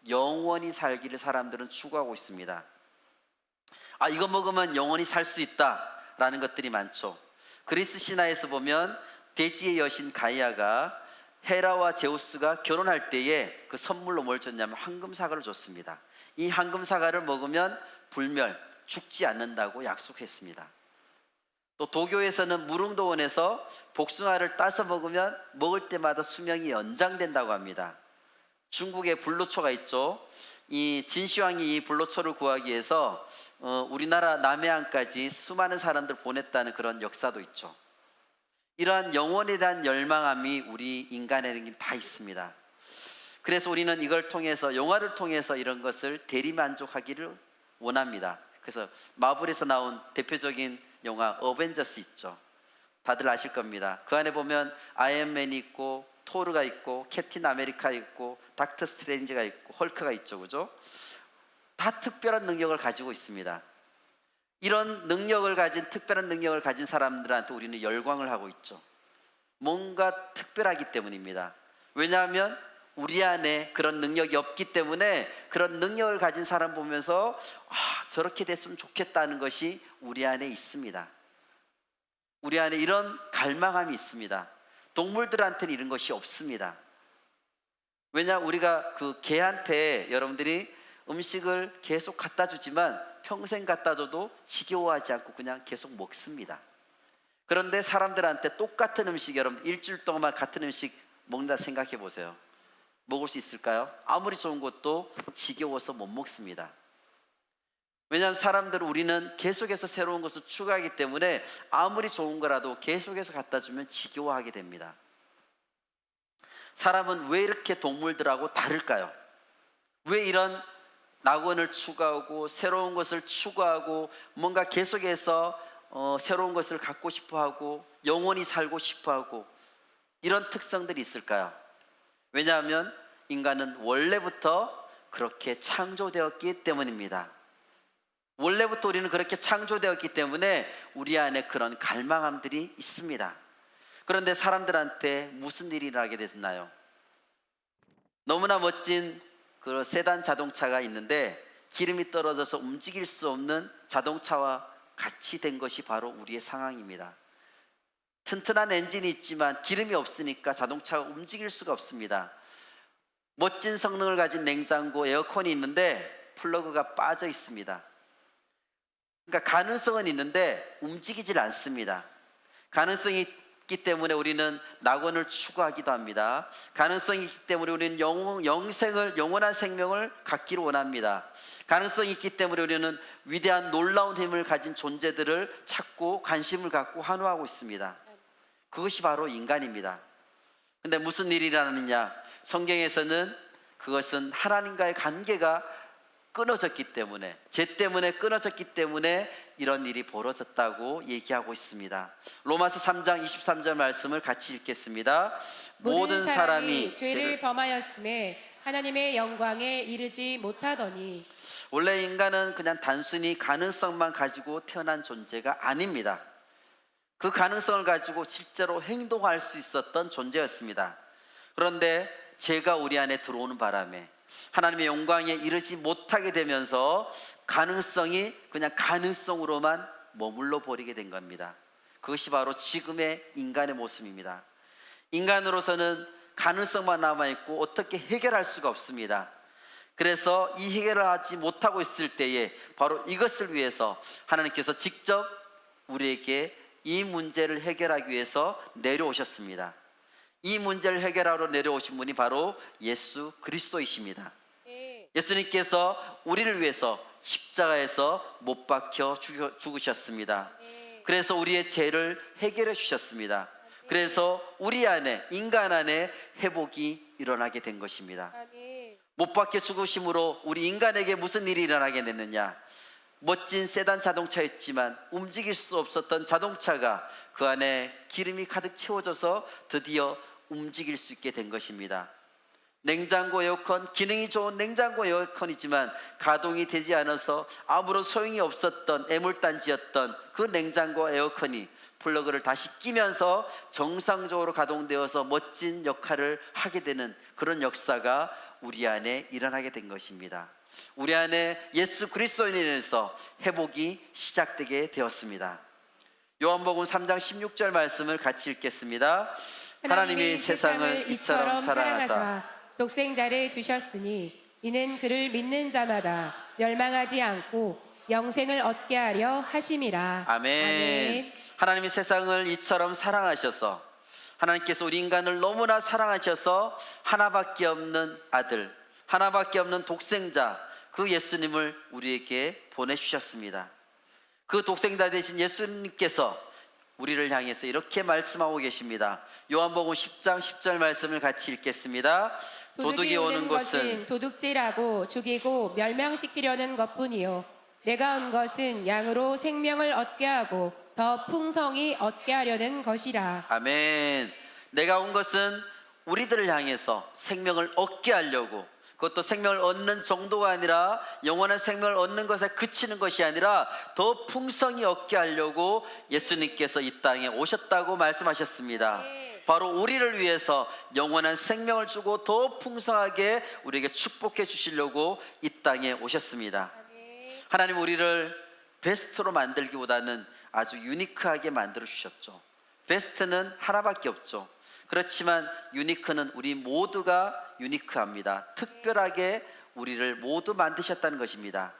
영원히 살기를 사람들은 추구하고 있습니다. 이거 먹으면 영원히 살 수 있다라는 것들이 많죠. 그리스 신화에서 보면 대지의 여신 가이아가 헤라와 제우스가 결혼할 때에 그 선물로 뭘 줬냐면 황금사과를 줬습니다. 이 황금사과를 먹으면 불멸, 죽지 않는다고 약속했습니다. 또 도교에서는 무릉도원에서 복숭아를 따서 먹으면 먹을 때마다 수명이 연장된다고 합니다. 중국에 불로초가 있죠. 이 진시황이 이 불로초를 구하기 위해서 우리나라 남해안까지 수많은 사람들 보냈다는 그런 역사도 있죠. 이러한 영혼에 대한 열망함이 우리 인간에게는 다 있습니다. 그래서 우리는 이걸 통해서, 영화를 통해서 이런 것을 대리만족하기를 원합니다. 그래서 마블에서 나온 대표적인 영화 어벤져스 있죠. 다들 아실 겁니다. 그 안에 보면 아이언맨이 있고 토르가 있고 캡틴 아메리카 있고 닥터 스트레인지가 있고 헐크가 있죠, 그죠? 다 특별한 능력을 가지고 있습니다. 이런 능력을 가진, 특별한 능력을 가진 사람들한테 우리는 열광을 하고 있죠. 뭔가 특별하기 때문입니다. 왜냐하면 우리 안에 그런 능력이 없기 때문에 그런 능력을 가진 사람 보면서 저렇게 됐으면 좋겠다는 것이 우리 안에 있습니다. 우리 안에 이런 갈망함이 있습니다. 동물들한테는 이런 것이 없습니다. 왜냐, 우리가 그 개한테 여러분들이 음식을 계속 갖다 주지만 평생 갖다 줘도 지겨워하지 않고 그냥 계속 먹습니다. 그런데 사람들한테 똑같은 음식, 여러분 일주일 동안 같은 음식 먹는다 생각해 보세요. 먹을 수 있을까요? 아무리 좋은 것도 지겨워서 못 먹습니다. 왜냐하면 사람들은, 우리는 계속해서 새로운 것을 추구하기 때문에 아무리 좋은 거라도 계속해서 갖다 주면 지겨워하게 됩니다. 사람은 왜 이렇게 동물들하고 다를까요? 왜 이런 낙원을 추구하고 새로운 것을 추구하고 뭔가 계속해서 새로운 것을 갖고 싶어하고 영원히 살고 싶어하고 이런 특성들이 있을까요? 왜냐하면 인간은 원래부터 그렇게 창조되었기 때문입니다. 원래부터 우리는 그렇게 창조되었기 때문에 우리 안에 그런 갈망함들이 있습니다. 그런데 사람들한테 무슨 일이 일어나게 됐나요? 너무나 멋진 그 세단 자동차가 있는데 기름이 떨어져서 움직일 수 없는 자동차와 같이 된 것이 바로 우리의 상황입니다. 튼튼한 엔진이 있지만 기름이 없으니까 자동차가 움직일 수가 없습니다. 멋진 성능을 가진 냉장고, 에어컨이 있는데 플러그가 빠져 있습니다. 그러니까 가능성은 있는데 움직이질 않습니다. 가능성이 있기 때문에 우리는 낙원을 추구하기도 합니다. 가능성이 있기 때문에 우리는 영원한 생명을 갖기를 원합니다. 가능성이 있기 때문에 우리는 위대한 놀라운 힘을 가진 존재들을 찾고 관심을 갖고 환호하고 있습니다. 그것이 바로 인간입니다. 근데 무슨 일이 일어나느냐? 성경에서는 그것은 하나님과의 관계가 끊어졌기 때문에, 죄 때문에 끊어졌기 때문에 이런 일이 벌어졌다고 얘기하고 있습니다. 로마서 3장 23절 말씀을 같이 읽겠습니다. 모든 사람이 죄를 범하였음에 하나님의 영광에 이르지 못하더니. 원래 인간은 그냥 단순히 가능성만 가지고 태어난 존재가 아닙니다. 그 가능성을 가지고 실제로 행동할 수 있었던 존재였습니다. 그런데 죄가 우리 안에 들어오는 바람에 하나님의 영광에 이르지 못하게 되면서 가능성이 그냥 가능성으로만 머물러 버리게 된 겁니다. 그것이 바로 지금의 인간의 모습입니다. 인간으로서는 가능성만 남아있고 어떻게 해결할 수가 없습니다. 그래서 이 해결을 하지 못하고 있을 때에 바로 이것을 위해서 하나님께서 직접 우리에게 이 문제를 해결하기 위해서 내려오셨습니다. 이 문제를 해결하러 내려오신 분이 바로 예수 그리스도이십니다. 예수님께서 우리를 위해서 십자가에서 못 박혀 죽으셨습니다. 그래서 우리의 죄를 해결해 주셨습니다. 그래서 우리 안에, 인간 안에 회복이 일어나게 된 것입니다. 못 박혀 죽으심으로 우리 인간에게 무슨 일이 일어나게 됐느냐? 멋진 세단 자동차였지만 움직일 수 없었던 자동차가 그 안에 기름이 가득 채워져서 드디어 움직일 수 있게 된 것입니다. 냉장고 에어컨, 기능이 좋은 냉장고 에어컨이지만 가동이 되지 않아서 아무런 소용이 없었던 애물단지였던 그 냉장고 에어컨이 플러그를 다시 끼면서 정상적으로 가동되어서 멋진 역할을 하게 되는 그런 역사가 우리 안에 일어나게 된 것입니다. 우리 안에 예수 그리스도인에 대해서 회복이 시작되게 되었습니다. 요한복음 3장 16절 말씀을 같이 읽겠습니다. 하나님이 세상을 이처럼 사랑하사 독생자를 주셨으니 이는 그를 믿는 자마다 멸망하지 않고 영생을 얻게 하려 하심이라. 아멘. 하나님이 세상을 이처럼 사랑하셔서, 하나님께서 우리 인간을 너무나 사랑하셔서 하나밖에 없는 아들, 하나밖에 없는 독생자, 그 예수님을 우리에게 보내주셨습니다. 그 독생자 되신 예수님께서 우리를 향해서 이렇게 말씀하고 계십니다. 요한복음 10장 10절 말씀을 같이 읽겠습니다. 도둑이 오는 것은 도둑질하고 죽이고 멸망시키려는 것뿐이요 내가 온 것은 양으로 생명을 얻게 하고 더 풍성히 얻게 하려는 것이라. 아멘. 내가 온 것은 우리들을 향해서 생명을 얻게 하려고, 그것도 생명을 얻는 정도가 아니라 영원한 생명을 얻는 것에 그치는 것이 아니라 더 풍성히 얻게 하려고 예수님께서 이 땅에 오셨다고 말씀하셨습니다. 바로 우리를 위해서 영원한 생명을 주고 더 풍성하게 우리에게 축복해 주시려고 이 땅에 오셨습니다. 하나님 우리를 베스트로 만들기보다는 아주 유니크하게 만들어 주셨죠. 베스트는 하나밖에 없죠. 그렇지만 유니크는 우리 모두가 유니크합니다. 특별하게 우리를 모두 만드셨다는 것입니다.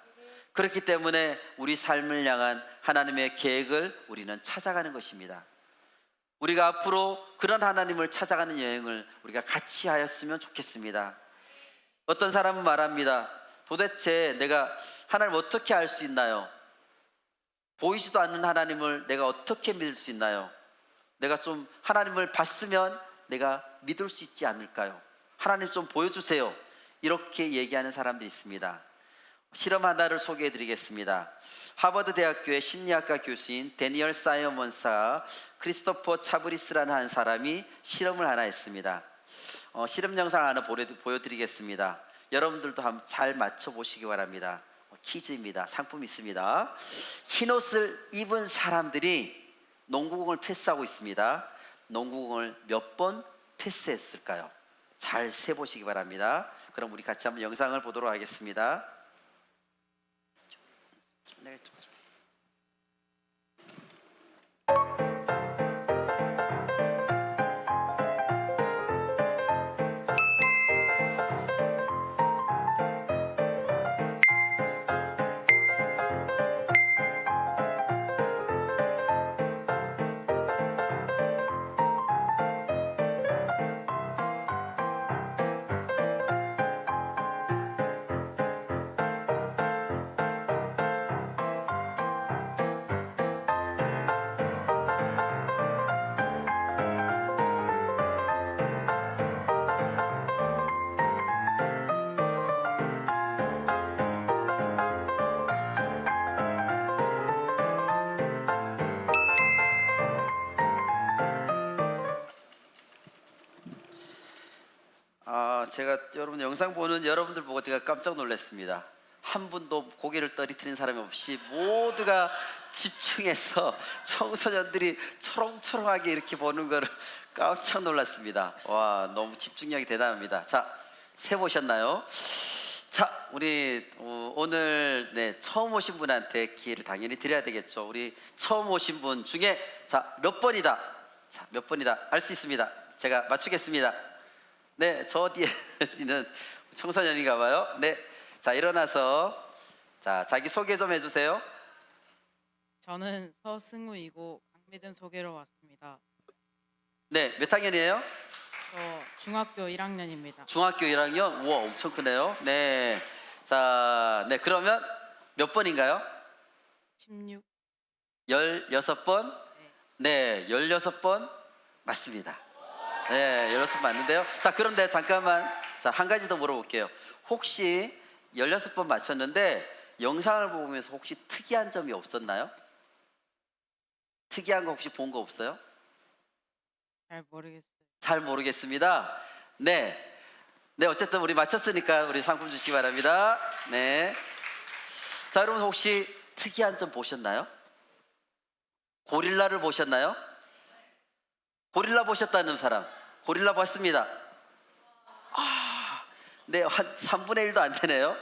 그렇기 때문에 우리 삶을 향한 하나님의 계획을 우리는 찾아가는 것입니다. 우리가 앞으로 그런 하나님을 찾아가는 여행을 우리가 같이 하였으면 좋겠습니다. 어떤 사람은 말합니다. 도대체 내가 하나님을 어떻게 알 수 있나요? 보이지도 않는 하나님을 내가 어떻게 믿을 수 있나요? 내가 좀 하나님을 봤으면 내가 믿을 수 있지 않을까요? 하나님 좀 보여주세요. 이렇게 얘기하는 사람들이 있습니다. 실험 하나를 소개해 드리겠습니다. 하버드 대학교의 심리학과 교수인 데니얼 사이먼스와 크리스토퍼 차브리스라는 한 사람이 실험을 하나 했습니다. 실험 영상 하나 보여드리겠습니다. 여러분들도 한번 잘 맞춰보시기 바랍니다. 퀴즈입니다. 상품 있습니다. 흰 옷을 입은 사람들이 농구공을 패스하고 있습니다. 농구공을 몇 번 패스했을까요? 잘 세보시기 바랍니다. 그럼 우리 같이 한번 영상을 보도록 하겠습니다. 제가 여러분 영상 보는 여러분들 보고 제가 깜짝 놀랐습니다. 한 분도 고개를 떨어뜨린 사람이 없이 모두가 집중해서 청소년들이 초롱초롱하게 이렇게 보는 거를 깜짝 놀랐습니다. 와, 너무 집중력이 대단합니다. 자, 세 보셨나요? 자, 우리 오늘 처음 오신 분한테 기회를 당연히 드려야 되겠죠. 우리 처음 오신 분 중에 자, 몇 번이다. 자, 몇 번이다. 알 수 있습니다. 제가 맞추겠습니다. 네, 저 뒤에 있는 청소년인가 봐요. 네. 자, 일어나서 자, 자기 소개 좀 해주세요. 저는 서승우이고 강미든 소개로 왔습니다. 네, 몇 학년이에요? 저 중학교 1학년입니다. 중학교 1학년? 우와, 엄청 크네요. 네. 자, 네, 그러면 몇 번인가요? 16. 16번? 네, 16번 맞습니다. 네, 16번 맞는데요. 자, 그런데 잠깐만, 자, 한 가지 더 물어볼게요. 혹시 16번 맞췄는데 영상을 보면서 혹시 특이한 점이 없었나요? 특이한 거 혹시 본 거 없어요? 잘 모르겠어요. 잘 모르겠습니다. 네. 네, 어쨌든 우리 맞췄으니까 우리 상품 주시기 바랍니다. 네. 자, 여러분 혹시 특이한 점 보셨나요? 고릴라를 보셨나요? 고릴라 보셨다는 사람. 고릴라 봤습니다. 아, 네, 한 3분의 1도 안 되네요.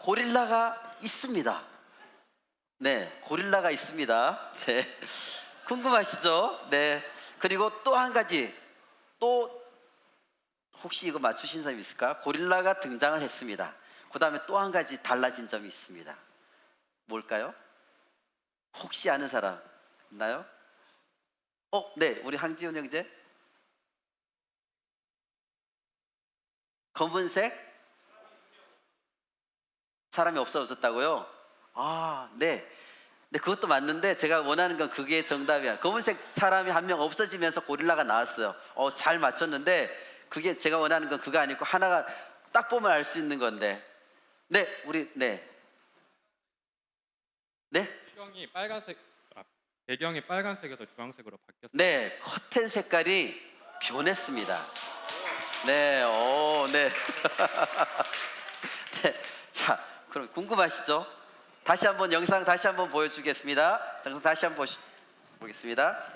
고릴라가 있습니다. 네, 고릴라가 있습니다. 네. 궁금하시죠? 네. 그리고 또 한 가지, 또 혹시 이거 맞추신 사람 있을까? 고릴라가 등장을 했습니다. 그 다음에 또 한 가지 달라진 점이 있습니다. 뭘까요? 혹시 아는 사람 있나요? 네, 우리 항지훈 형제. 검은색 사람이 없어졌다고요? 아, 네. 네, 그것도 맞는데 제가 원하는 건 그게 정답이야. 검은색 사람이 한 명 없어지면서 고릴라가 나왔어요. 잘 맞췄는데 그게 제가 원하는 건 그거 아니고 하나가 딱 보면 알 수 있는 건데. 네, 우리 네. 네? 배경이 빨간색에서 주황색으로 바뀌었어요. 네, 커튼 색깔이 변했습니다. 네, 네. 네, 자, 그럼 궁금하시죠? 다시 한번 영상 다시 한번 보여주겠습니다. 영상 다시 한번 보겠습니다.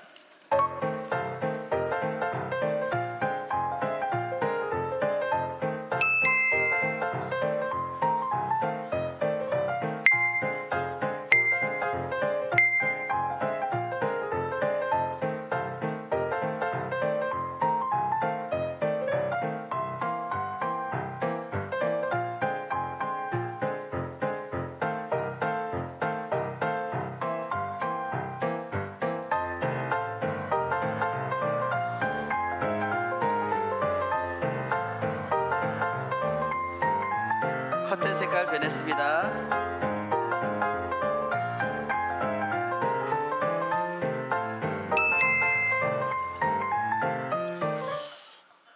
커튼 색깔 변했습니다.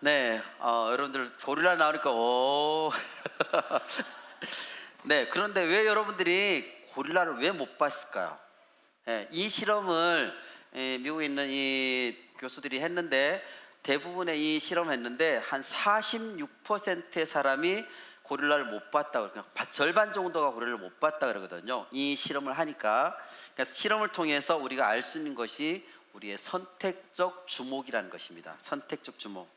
네, 여러분들 고릴라 나오니까 네, 그런데 왜 여러분들이 고릴라를 왜 못 봤을까요? 이 실험을 미국에 있는 이 교수들이 했는데 대부분의 이 실험을 했는데 한 46%의 사람이 고릴라를 못 봤다. 그러니까 절반 정도가 고릴라를 못 봤다 그러거든요. 이 실험을 하니까. 그래서 실험을 통해서 우리가 알 수 있는 것이 우리의 선택적 주목이라는 것입니다. 선택적 주목.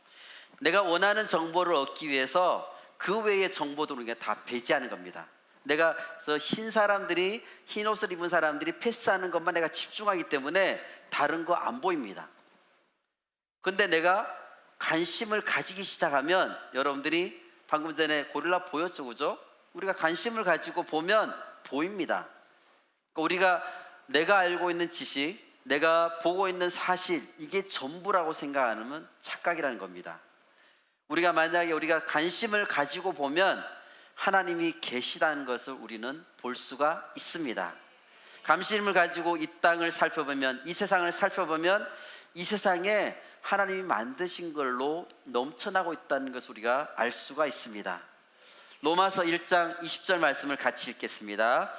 내가 원하는 정보를 얻기 위해서 그 외의 정보들을 우리가 다 배제하는 겁니다. 내가 흰 사람들이 흰 옷을 입은 사람들이 패스하는 것만 내가 집중하기 때문에 다른 거 안 보입니다. 근데 내가 관심을 가지기 시작하면 여러분들이 방금 전에 고릴라 보였죠, 그죠? 우리가 관심을 가지고 보면 보입니다. 그러니까 우리가 내가 알고 있는 지식, 내가 보고 있는 사실, 이게 전부라고 생각하면 착각이라는 겁니다. 우리가 만약에 우리가 관심을 가지고 보면 하나님이 계시다는 것을 우리는 볼 수가 있습니다. 관심을 가지고 이 땅을 살펴보면, 이 세상을 살펴보면 이 세상에 하나님이 만드신 걸로 넘쳐나고 있다는 것을 우리가 알 수가 있습니다. 로마서 1장 20절 말씀을 같이 읽겠습니다.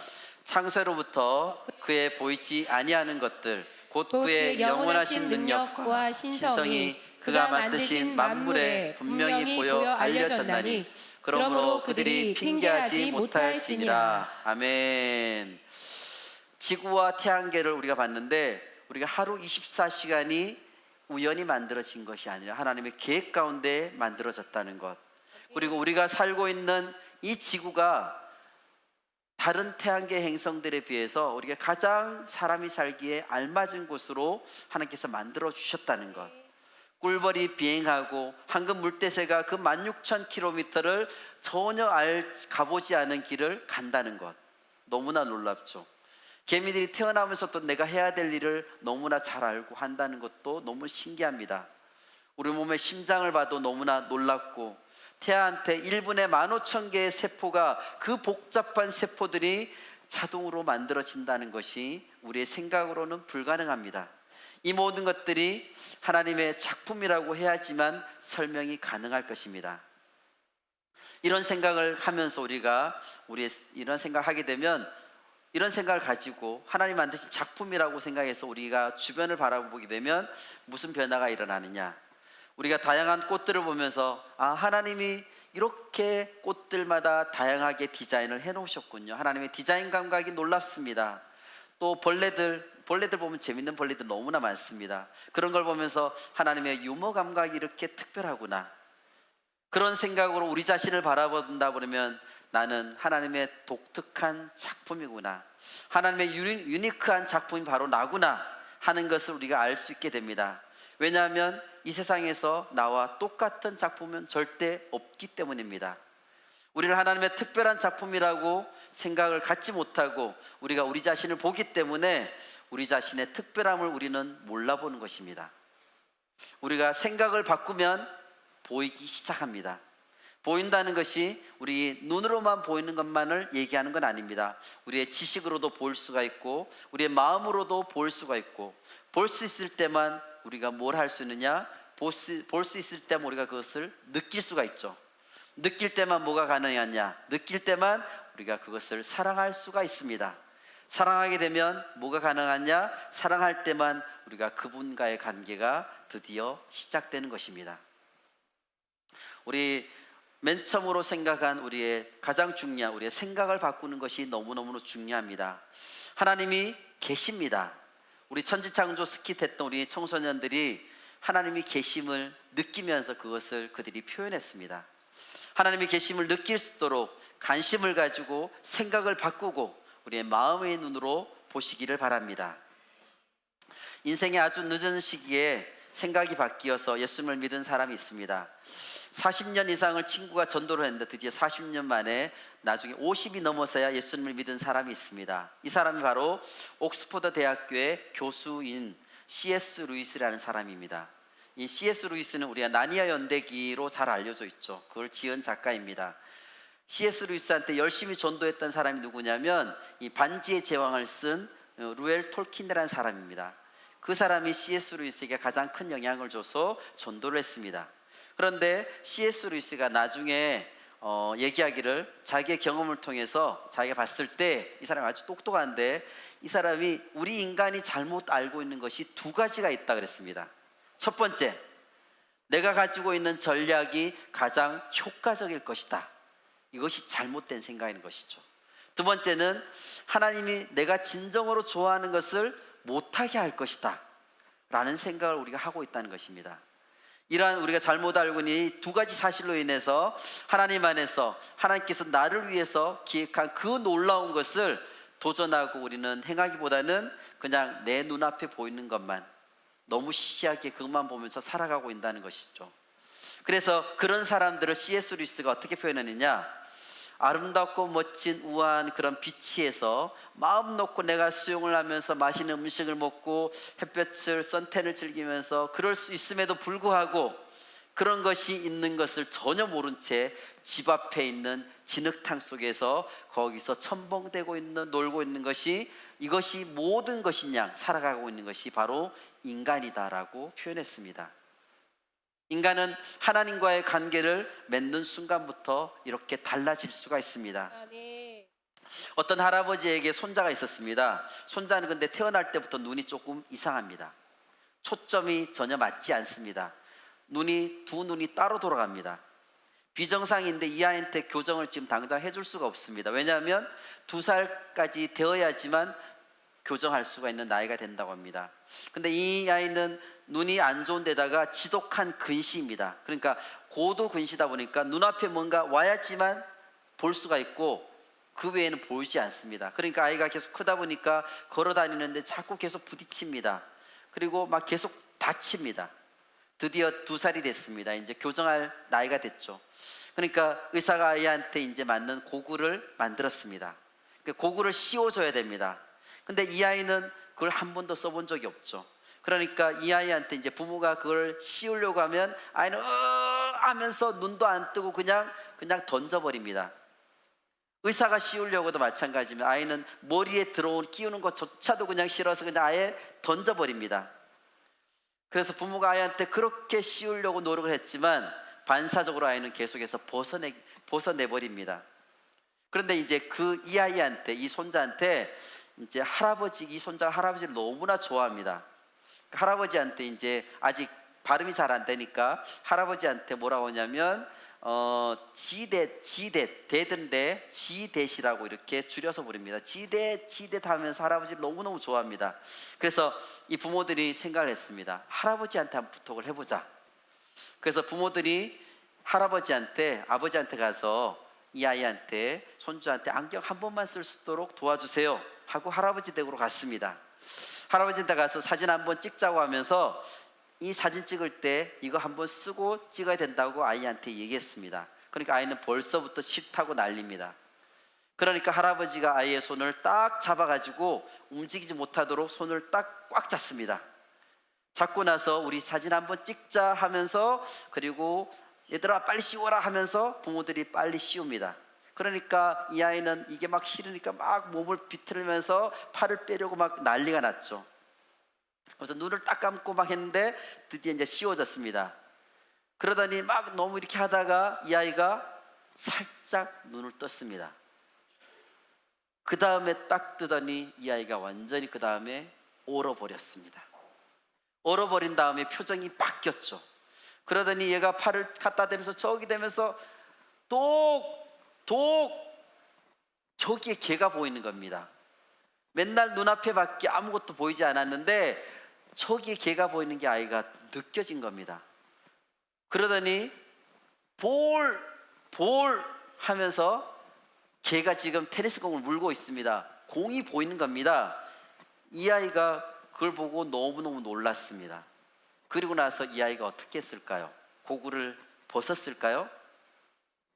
창세로부터 그의 보이지 아니하는 것들 곧 그의 영원하신 능력과 신성이 그가 만드신 만물에 분명히 보여 알려졌나니 그러므로 그들이 핑계하지 못할지니라. 아멘. 지구와 태양계를 우리가 봤는데 우리가 하루 24시간이 우연히 만들어진 것이 아니라 하나님의 계획 가운데 만들어졌다는 것. 그리고 우리가 살고 있는 이 지구가 다른 태양계 행성들에 비해서 우리가 가장 사람이 살기에 알맞은 곳으로 하나님께서 만들어 주셨다는 것. 꿀벌이 비행하고 황금 물대새가 그 16,000km를 전혀 가보지 않은 길을 간다는 것. 너무나 놀랍죠. 개미들이 태어나면서 또 내가 해야 될 일을 너무나 잘 알고 한다는 것도 너무 신기합니다. 우리 몸의 심장을 봐도 너무나 놀랍고, 태아한테 1분에 15,000개의 세포가, 그 복잡한 세포들이 자동으로 만들어진다는 것이 우리의 생각으로는 불가능합니다. 이 모든 것들이 하나님의 작품이라고 해야지만 설명이 가능할 것입니다. 이런 생각을 하면서 우리가 이런 생각을 하게 되면, 이런 생각을 가지고 하나님 만드신 작품이라고 생각해서 우리가 주변을 바라보게 되면 무슨 변화가 일어나느냐? 우리가 다양한 꽃들을 보면서 하나님이 이렇게 꽃들마다 다양하게 디자인을 해놓으셨군요. 하나님의 디자인 감각이 놀랍습니다. 또 벌레들 보면 재밌는 벌레들 너무나 많습니다. 그런 걸 보면서 하나님의 유머 감각이 이렇게 특별하구나. 그런 생각으로 우리 자신을 바라본다 그러면 나는 하나님의 독특한 작품이구나, 하나님의 유니크한 작품이 바로 나구나 하는 것을 우리가 알 수 있게 됩니다. 왜냐하면 이 세상에서 나와 똑같은 작품은 절대 없기 때문입니다. 우리를 하나님의 특별한 작품이라고 생각을 갖지 못하고 우리가 우리 자신을 보기 때문에 우리 자신의 특별함을 우리는 몰라보는 것입니다. 우리가 생각을 바꾸면 보이기 시작합니다. 보인다는 것이 우리 눈으로만 보이는 것만을 얘기하는 건 아닙니다. 우리의 지식으로도 볼 수가 있고 우리의 마음으로도 볼 수가 있고, 볼 수 있을 때만 우리가 뭘 할 수 있느냐? 볼 수 있을 때만 우리가 그것을 느낄 수가 있죠. 느낄 때만 뭐가 가능하냐? 느낄 때만 우리가 그것을 사랑할 수가 있습니다. 사랑하게 되면 뭐가 가능하냐? 사랑할 때만 우리가 그분과의 관계가 드디어 시작되는 것입니다. 우리 맨 처음으로 생각한 우리의 가장 중요한 우리의 생각을 바꾸는 것이 너무너무 중요합니다. 하나님이 계십니다. 우리 천지창조 스킷 했던 우리 청소년들이 하나님이 계심을 느끼면서 그것을 그들이 표현했습니다. 하나님이 계심을 느낄 수 있도록 관심을 가지고 생각을 바꾸고 우리의 마음의 눈으로 보시기를 바랍니다. 인생의 아주 늦은 시기에 생각이 바뀌어서 예수님을 믿은 사람이 있습니다. 40년 이상을 친구가 전도를 했는데 드디어 40년 만에 나중에 50이 넘어서야 예수님을 믿은 사람이 있습니다. 이 사람이 바로 옥스퍼드 대학교의 교수인 C.S. 루이스라는 사람입니다. 이 C.S. 루이스는 우리가 나니아 연대기로 잘 알려져 있죠. 그걸 지은 작가입니다. C.S. 루이스한테 열심히 전도했던 사람이 누구냐면 이 반지의 제왕을 쓴 루엘 톨킨이라는 사람입니다. 그 사람이 C.S. 루이스에게 가장 큰 영향을 줘서 전도를 했습니다. 그런데 C.S. 루이스가 나중에 얘기하기를 자기의 경험을 통해서 자기가 봤을 때 이 사람이 아주 똑똑한데 이 사람이 우리 인간이 잘못 알고 있는 것이 두 가지가 있다 그랬습니다. 첫 번째, 내가 가지고 있는 전략이 가장 효과적일 것이다. 이것이 잘못된 생각인 것이죠. 두 번째는 하나님이 내가 진정으로 좋아하는 것을 못하게 할 것이다 라는 생각을 우리가 하고 있다는 것입니다. 이러한 우리가 잘못 알고 있는 이 두 가지 사실로 인해서 하나님 안에서 하나님께서 나를 위해서 기획한 그 놀라운 것을 도전하고 우리는 행하기보다는 그냥 내 눈앞에 보이는 것만 너무 시시하게 그것만 보면서 살아가고 있다는 것이죠. 그래서 그런 사람들을 C.S. 루이스가 어떻게 표현했느냐? 아름답고 멋진 우아한 그런 비치에서 마음 놓고 내가 수영을 하면서 맛있는 음식을 먹고 햇볕을 선탠을 즐기면서 그럴 수 있음에도 불구하고 그런 것이 있는 것을 전혀 모른 채 집 앞에 있는 진흙탕 속에서 거기서 첨벙대고 있는, 놀고 있는 것이, 이것이 모든 것이냐 살아가고 있는 것이 바로 인간이다라고 표현했습니다. 인간은 하나님과의 관계를 맺는 순간부터 이렇게 달라질 수가 있습니다. 어떤 할아버지에게 손자가 있었습니다. 손자는 근데 태어날 때부터 눈이 조금 이상합니다. 초점이 전혀 맞지 않습니다. 두 눈이 따로 돌아갑니다. 비정상인데 이 아이한테 교정을 지금 당장 해줄 수가 없습니다. 왜냐하면 2살까지 되어야지만 교정할 수가 있는 나이가 된다고 합니다. 근데 이 아이는 눈이 안 좋은 데다가 지독한 근시입니다. 그러니까 고도 근시다 보니까 눈앞에 뭔가 와야지만 볼 수가 있고 그 외에는 보이지 않습니다. 그러니까 아이가 계속 크다 보니까 걸어 다니는데 자꾸 계속 부딪힙니다. 그리고 막 계속 다칩니다. 드디어 2살이 됐습니다. 이제 교정할 나이가 됐죠. 그러니까 의사가 아이한테 이제 맞는 고글을 만들었습니다. 그 고글을 씌워줘야 됩니다. 근데 이 아이는 그걸 한 번도 써본 적이 없죠. 그러니까 이 아이한테 이제 부모가 그걸 씌우려고 하면 아이는 하면서 눈도 안 뜨고 그냥 던져버립니다. 의사가 씌우려고도 마찬가지입니다. 아이는 머리에 끼우는 것조차도 그냥 싫어서 그냥 아예 던져버립니다. 그래서 부모가 아이한테 그렇게 씌우려고 노력을 했지만 반사적으로 아이는 계속해서 벗어내버립니다. 그런데 이제 이 아이한테, 이 손자한테 이제 이 손자가 할아버지를 너무나 좋아합니다. 할아버지한테 이제 아직 발음이 잘 안 되니까 할아버지한테 뭐라고 하냐면 대든데 지댓이라고 이렇게 줄여서 부릅니다. 지댓 하면서 할아버지를 너무너무 좋아합니다. 그래서 이 부모들이 생각을 했습니다. 할아버지한테 한번 부탁을 해보자. 그래서 부모들이 아버지한테 가서 이 아이한테, 손주한테 안경 한 번만 쓸 수 있도록 도와주세요 하고 할아버지 댁으로 갔습니다. 할아버지 댁 가서 사진 한번 찍자고 하면서 이 사진 찍을 때 이거 한번 쓰고 찍어야 된다고 아이한테 얘기했습니다. 그러니까 아이는 벌써부터 싫다고 난립니다. 그러니까 할아버지가 아이의 손을 딱 잡아가지고 움직이지 못하도록 손을 딱 꽉 잡습니다. 잡고 나서 우리 사진 한번 찍자 하면서, 그리고 얘들아 빨리 씌워라 하면서 부모들이 빨리 씌웁니다. 그러니까 이 아이는 이게 막 싫으니까 막 몸을 비틀면서 팔을 빼려고 막 난리가 났죠. 그래서 눈을 딱 감고 막 했는데 드디어 이제 씌워졌습니다. 그러더니 막 너무 이렇게 하다가 이 아이가 살짝 눈을 떴습니다. 그 다음에 딱 뜨더니 이 아이가 완전히 그 다음에 얼어버렸습니다. 얼어버린 다음에 표정이 바뀌었죠. 그러더니 얘가 팔을 갖다 대면서 저기 대면서 저기에 개가 보이는 겁니다. 맨날 눈앞에 밖에 아무것도 보이지 않았는데 저기에 개가 보이는 게 아이가 느껴진 겁니다. 그러더니 볼 하면서 개가 지금 테니스공을 물고 있습니다. 공이 보이는 겁니다. 이 아이가 그걸 보고 너무너무 놀랐습니다. 그리고 나서 이 아이가 어떻게 했을까요? 고글을 벗었을까요?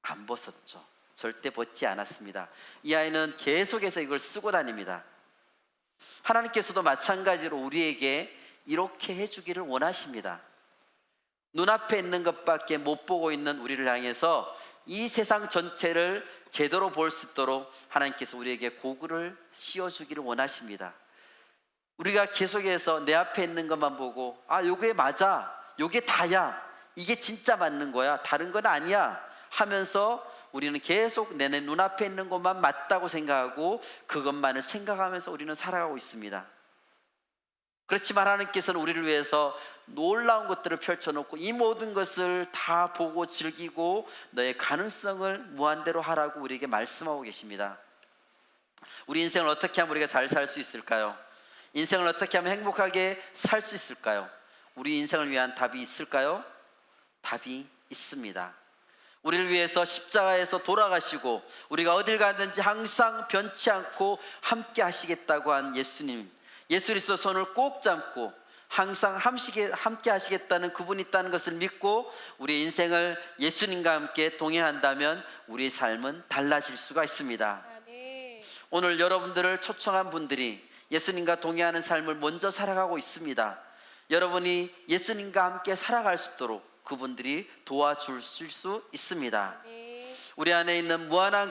안 벗었죠. 절대 벗지 않았습니다. 이 아이는 계속해서 이걸 쓰고 다닙니다. 하나님께서도 마찬가지로 우리에게 이렇게 해주기를 원하십니다. 눈앞에 있는 것밖에 못 보고 있는 우리를 향해서 이 세상 전체를 제대로 볼 수 있도록 하나님께서 우리에게 고글을 씌워주기를 원하십니다. 우리가 계속해서 내 앞에 있는 것만 보고 요게 맞아, 요게 다야, 이게 진짜 맞는 거야, 다른 건 아니야 하면서 우리는 계속 내 눈앞에 있는 것만 맞다고 생각하고 그것만을 생각하면서 우리는 살아가고 있습니다. 그렇지만 하나님께서는 우리를 위해서 놀라운 것들을 펼쳐놓고 이 모든 것을 다 보고 즐기고 너의 가능성을 무한대로 하라고 우리에게 말씀하고 계십니다. 우리 인생을 어떻게 하면 우리가 잘 살 수 있을까요? 인생을 어떻게 하면 행복하게 살 수 있을까요? 우리 인생을 위한 답이 있을까요? 답이 있습니다. 우리를 위해서 십자가에서 돌아가시고 우리가 어딜 가든지 항상 변치 않고 함께 하시겠다고 한 예수님, 예수 그리스도 손을 꼭 잡고 항상 함께 하시겠다는 그분이 있다는 것을 믿고 우리 인생을 예수님과 함께 동행한다면 우리의 삶은 달라질 수가 있습니다. 아멘. 오늘 여러분들을 초청한 분들이 예수님과 동행하는 삶을 먼저 살아가고 있습니다. 여러분이 예수님과 함께 살아갈 수 있도록 그분들이 도와주실 수 있습니다. 아멘. 우리 안에 있는 무한한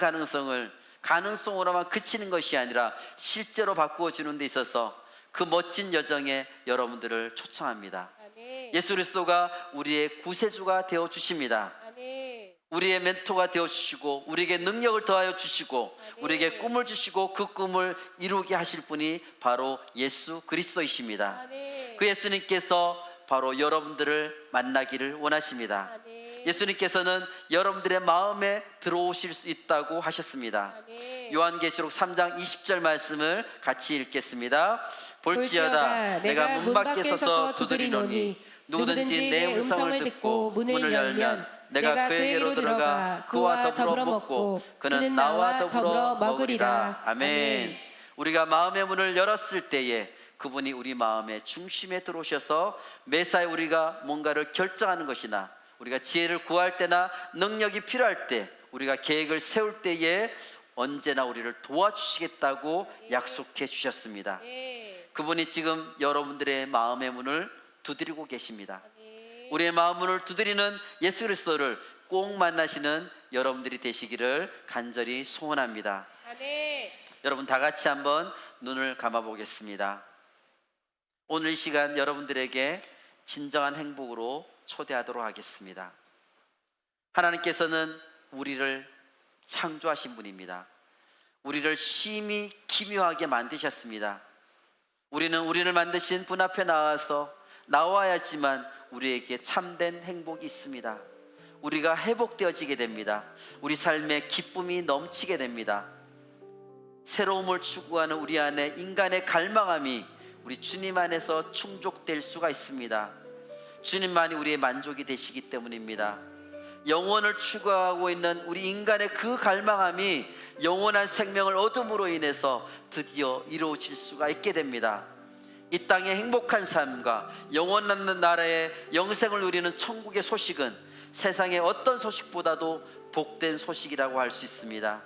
가능성으로만 그치는 것이 아니라 실제로 바꾸어 주는 데 있어서 그 멋진 여정에 여러분들을 초청합니다. 아멘. 예수 그리스도가 우리의 구세주가 되어 주십니다. 아멘. 우리의 멘토가 되어 주시고 우리에게 능력을 더하여 주시고 아멘. 우리에게 꿈을 주시고 그 꿈을 이루게 하실 분이 바로 예수 그리스도이십니다. 아멘. 그 예수님께서 바로 여러분들을 만나기를 원하십니다. 아멘. 예수님께서는 여러분들의 마음에 들어오실 수 있다고 하셨습니다. 아멘. 요한계시록 3장 20절 말씀을 같이 읽겠습니다. 볼지어다 볼지어다 내가 문 밖에 서서 두드리노니 누구든지 내 음성을 듣고 문을 열면 내가 그에게로 들어가 그와 더불어 먹고 그는 나와 더불어 먹으리라. 아멘. 우리가 마음의 문을 열었을 때에 그분이 우리 마음의 중심에 들어오셔서 매사에 우리가 뭔가를 결정하는 것이나 우리가 지혜를 구할 때나 능력이 필요할 때 우리가 계획을 세울 때에 언제나 우리를 도와주시겠다고 약속해 주셨습니다. 네. 그분이 지금 여러분들의 마음의 문을 두드리고 계십니다. 아멘. 우리의 마음 문을 두드리는 예수 그리스도를 꼭 만나시는 여러분들이 되시기를 간절히 소원합니다. 아멘. 여러분 다 같이 한번 눈을 감아 보겠습니다. 오늘 이 시간 여러분들에게 진정한 행복으로 초대하도록 하겠습니다. 하나님께서는 우리를 창조하신 분입니다. 우리를 심히 기묘하게 만드셨습니다. 우리는 우리를 만드신 분 앞에 나와야지만 우리에게 참된 행복이 있습니다. 우리가 회복되어지게 됩니다. 우리 삶에 기쁨이 넘치게 됩니다. 새로움을 추구하는 우리 안에 인간의 갈망함이 우리 주님 안에서 충족될 수가 있습니다. 주님만이 우리의 만족이 되시기 때문입니다. 영원을 추구하고 있는 우리 인간의 그 갈망함이 영원한 생명을 얻음으로 인해서 드디어 이루어질 수가 있게 됩니다. 이 땅의 행복한 삶과 영원한 나라의 영생을 누리는 천국의 소식은 세상의 어떤 소식보다도 복된 소식이라고 할 수 있습니다.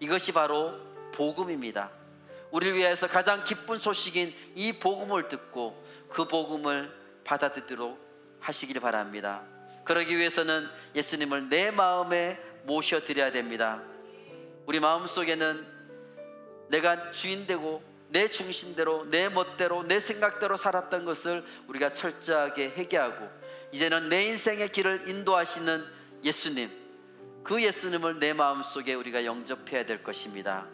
이것이 바로 복음입니다. 우리를 위해서 가장 기쁜 소식인 이 복음을 듣고 그 복음을 받아들이도록 하시길 바랍니다. 그러기 위해서는 예수님을 내 마음에 모셔드려야 됩니다. 우리 마음속에는 내가 주인되고 내 중심대로 내 멋대로 내 생각대로 살았던 것을 우리가 철저하게 회개하고 이제는 내 인생의 길을 인도하시는 예수님, 그 예수님을 내 마음속에 우리가 영접해야 될 것입니다.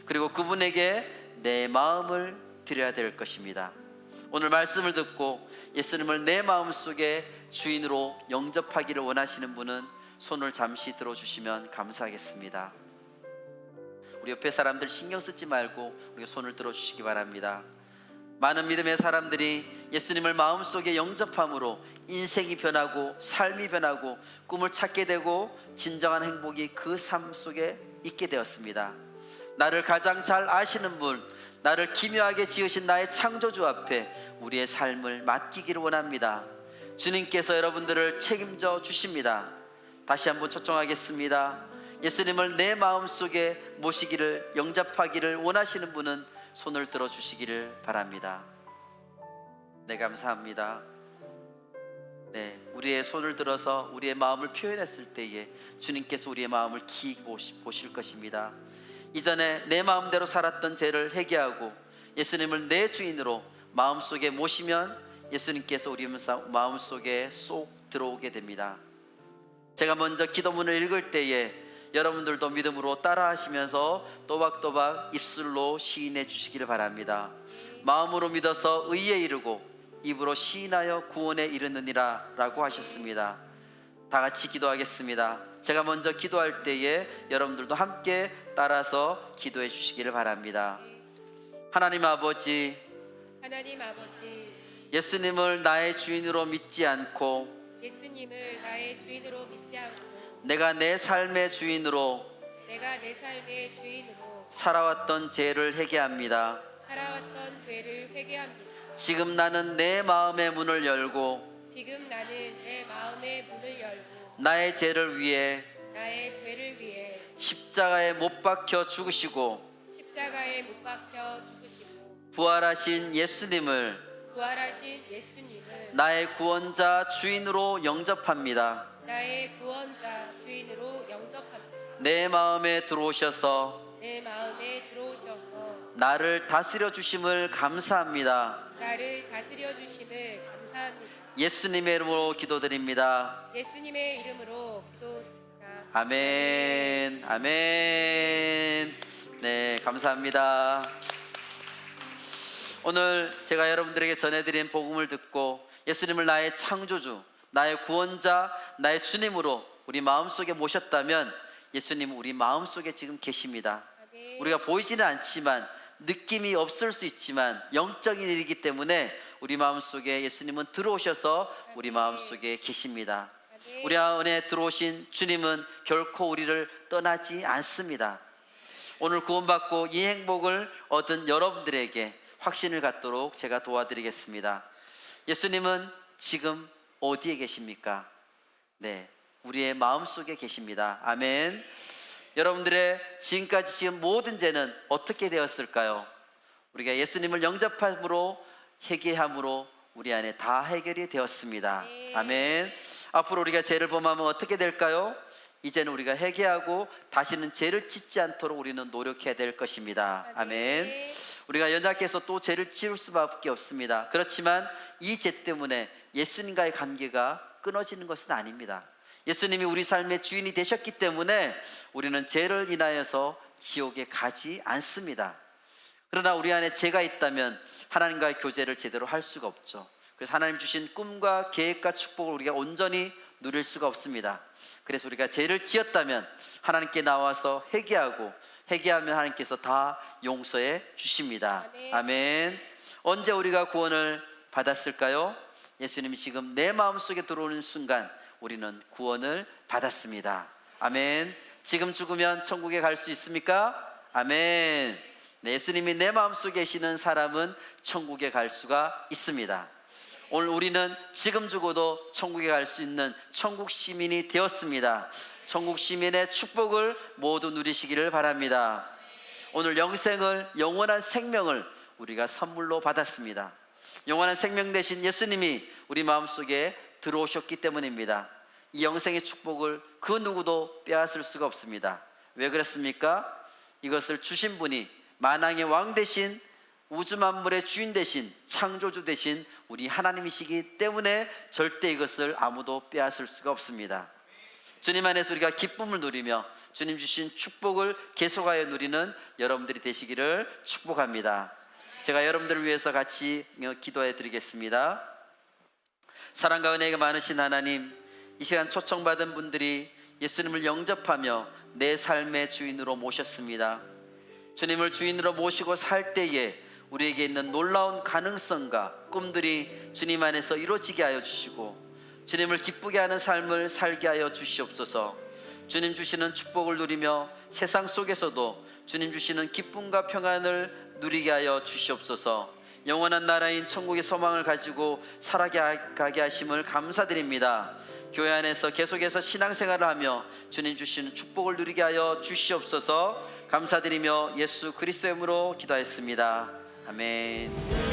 그리고 그분에게 내 마음을 드려야 될 것입니다. 오늘 말씀을 듣고 예수님을 내 마음속에 주인으로 영접하기를 원하시는 분은 손을 잠시 들어주시면 감사하겠습니다. 우리 옆에 사람들 신경 쓰지 말고 우리 손을 들어주시기 바랍니다. 많은 믿음의 사람들이 예수님을 마음속에 영접함으로 인생이 변하고 삶이 변하고 꿈을 찾게 되고 진정한 행복이 그 삶 속에 있게 되었습니다. 나를 가장 잘 아시는 분, 나를 기묘하게 지으신 나의 창조주 앞에 우리의 삶을 맡기기를 원합니다. 주님께서 여러분들을 책임져 주십니다. 다시 한번 초청하겠습니다. 예수님을 내 마음속에 모시기를 영접하기를 원하시는 분은 손을 들어 주시기를 바랍니다. 네, 감사합니다. 네, 우리의 손을 들어서 우리의 마음을 표현했을 때에 주님께서 우리의 마음을 깊이 보실 것입니다. 이전에 내 마음대로 살았던 죄를 회개하고 예수님을 내 주인으로 마음속에 모시면 예수님께서 우리 마음속에 쏙 들어오게 됩니다. 제가 먼저 기도문을 읽을 때에 여러분들도 믿음으로 따라하시면서 또박또박 입술로 시인해 주시기를 바랍니다. 마음으로 믿어서 의에 이르고 입으로 시인하여 구원에 이르느니라 라고 하셨습니다. 다 같이 기도하겠습니다. 제가 먼저 기도할 때에 여러분들도 함께 따라서 기도해 주시기를 바랍니다. 하나님 아버지, 예수님을 나의 주인으로 믿지 않고 예수님을 나의 주인으로 믿지 않고 내가 내 삶의 주인으로 살아왔던 죄를 회개합니다. 지금 나는 내 마음의 문을 열고 나의 죄를 위해 십자가에 못 박혀 죽으시고 부활하신 예수님을 나의 구원자 주인으로 영접합니다. 내 마음에 들어오셔서 나를 다스려 주심을 감사합니다. 예수님의 이름으로 기도드립니다. 아멘. 아멘. 네, 감사합니다. 오늘 제가 여러분들에게 전해드린 복음을 듣고 예수님을 나의 창조주, 나의 구원자, 나의 주님으로 우리 마음속에 모셨다면 예수님은 우리 마음속에 지금 계십니다. 우리가 보이지는 않지만, 느낌이 없을 수 있지만 영적인 일이기 때문에 우리 마음속에 예수님은 들어오셔서 우리 마음속에 계십니다. 우리 안에 들어오신 주님은 결코 우리를 떠나지 않습니다. 오늘 구원받고 이 행복을 얻은 여러분들에게 확신을 갖도록 제가 도와드리겠습니다. 예수님은 지금 어디에 계십니까? 네, 우리의 마음속에 계십니다. 아멘. 여러분들의 지금까지 지은 모든 죄는 어떻게 되었을까요? 우리가 예수님을 영접함으로, 회개함으로 우리 안에 다 해결이 되었습니다. 아멘. 앞으로 우리가 죄를 범하면 어떻게 될까요? 이제는 우리가 회개하고 다시는 죄를 짓지 않도록 우리는 노력해야 될 것입니다. 아멘. 우리가 연약해서 또 죄를 지을 수밖에 없습니다. 그렇지만 이 죄 때문에 예수님과의 관계가 끊어지는 것은 아닙니다. 예수님이 우리 삶의 주인이 되셨기 때문에 우리는 죄를 인하여서 지옥에 가지 않습니다. 그러나 우리 안에 죄가 있다면 하나님과의 교제를 제대로 할 수가 없죠. 그래서 하나님 주신 꿈과 계획과 축복을 우리가 온전히 누릴 수가 없습니다. 그래서 우리가 죄를 지었다면 하나님께 나와서 회개하고, 회개하면 하나님께서 다 용서해 주십니다. 아멘. 언제 우리가 구원을 받았을까요? 예수님이 지금 내 마음속에 들어오는 순간 우리는 구원을 받았습니다. 아멘. 지금 죽으면 천국에 갈 수 있습니까? 아멘. 네, 예수님이 내 마음속에 계시는 사람은 천국에 갈 수가 있습니다. 오늘 우리는 지금 죽어도 천국에 갈 수 있는 천국 시민이 되었습니다. 천국 시민의 축복을 모두 누리시기를 바랍니다. 오늘 영생을, 영원한 생명을 우리가 선물로 받았습니다. 영원한 생명 되신 예수님이 우리 마음속에 들어오셨기 때문입니다. 이 영생의 축복을 그 누구도 빼앗을 수가 없습니다. 왜 그렇습니까? 이것을 주신 분이 만왕의 왕 되신, 우주 만물의 주인 되신, 창조주 되신 우리 하나님이시기 때문에 절대 이것을 아무도 빼앗을 수가 없습니다. 주님 안에서 우리가 기쁨을 누리며 주님 주신 축복을 계속하여 누리는 여러분들이 되시기를 축복합니다. 제가 여러분들을 위해서 같이 기도해 드리겠습니다. 사랑과 은혜가 많으신 하나님, 이 시간 초청받은 분들이 예수님을 영접하며 내 삶의 주인으로 모셨습니다. 주님을 주인으로 모시고 살 때에 우리에게 있는 놀라운 가능성과 꿈들이 주님 안에서 이루어지게 하여 주시고, 주님을 기쁘게 하는 삶을 살게 하여 주시옵소서. 주님 주시는 축복을 누리며 세상 속에서도 주님 주시는 기쁨과 평안을 누리게 하여 주시옵소서. 영원한 나라인 천국의 소망을 가지고 살아가게 하심을 감사드립니다. 교회 안에서 계속해서 신앙생활을 하며 주님 주시는 축복을 누리게 하여 주시옵소서. 감사드리며 예수 그리스도의 이름으로 기도하였습니다. 아멘.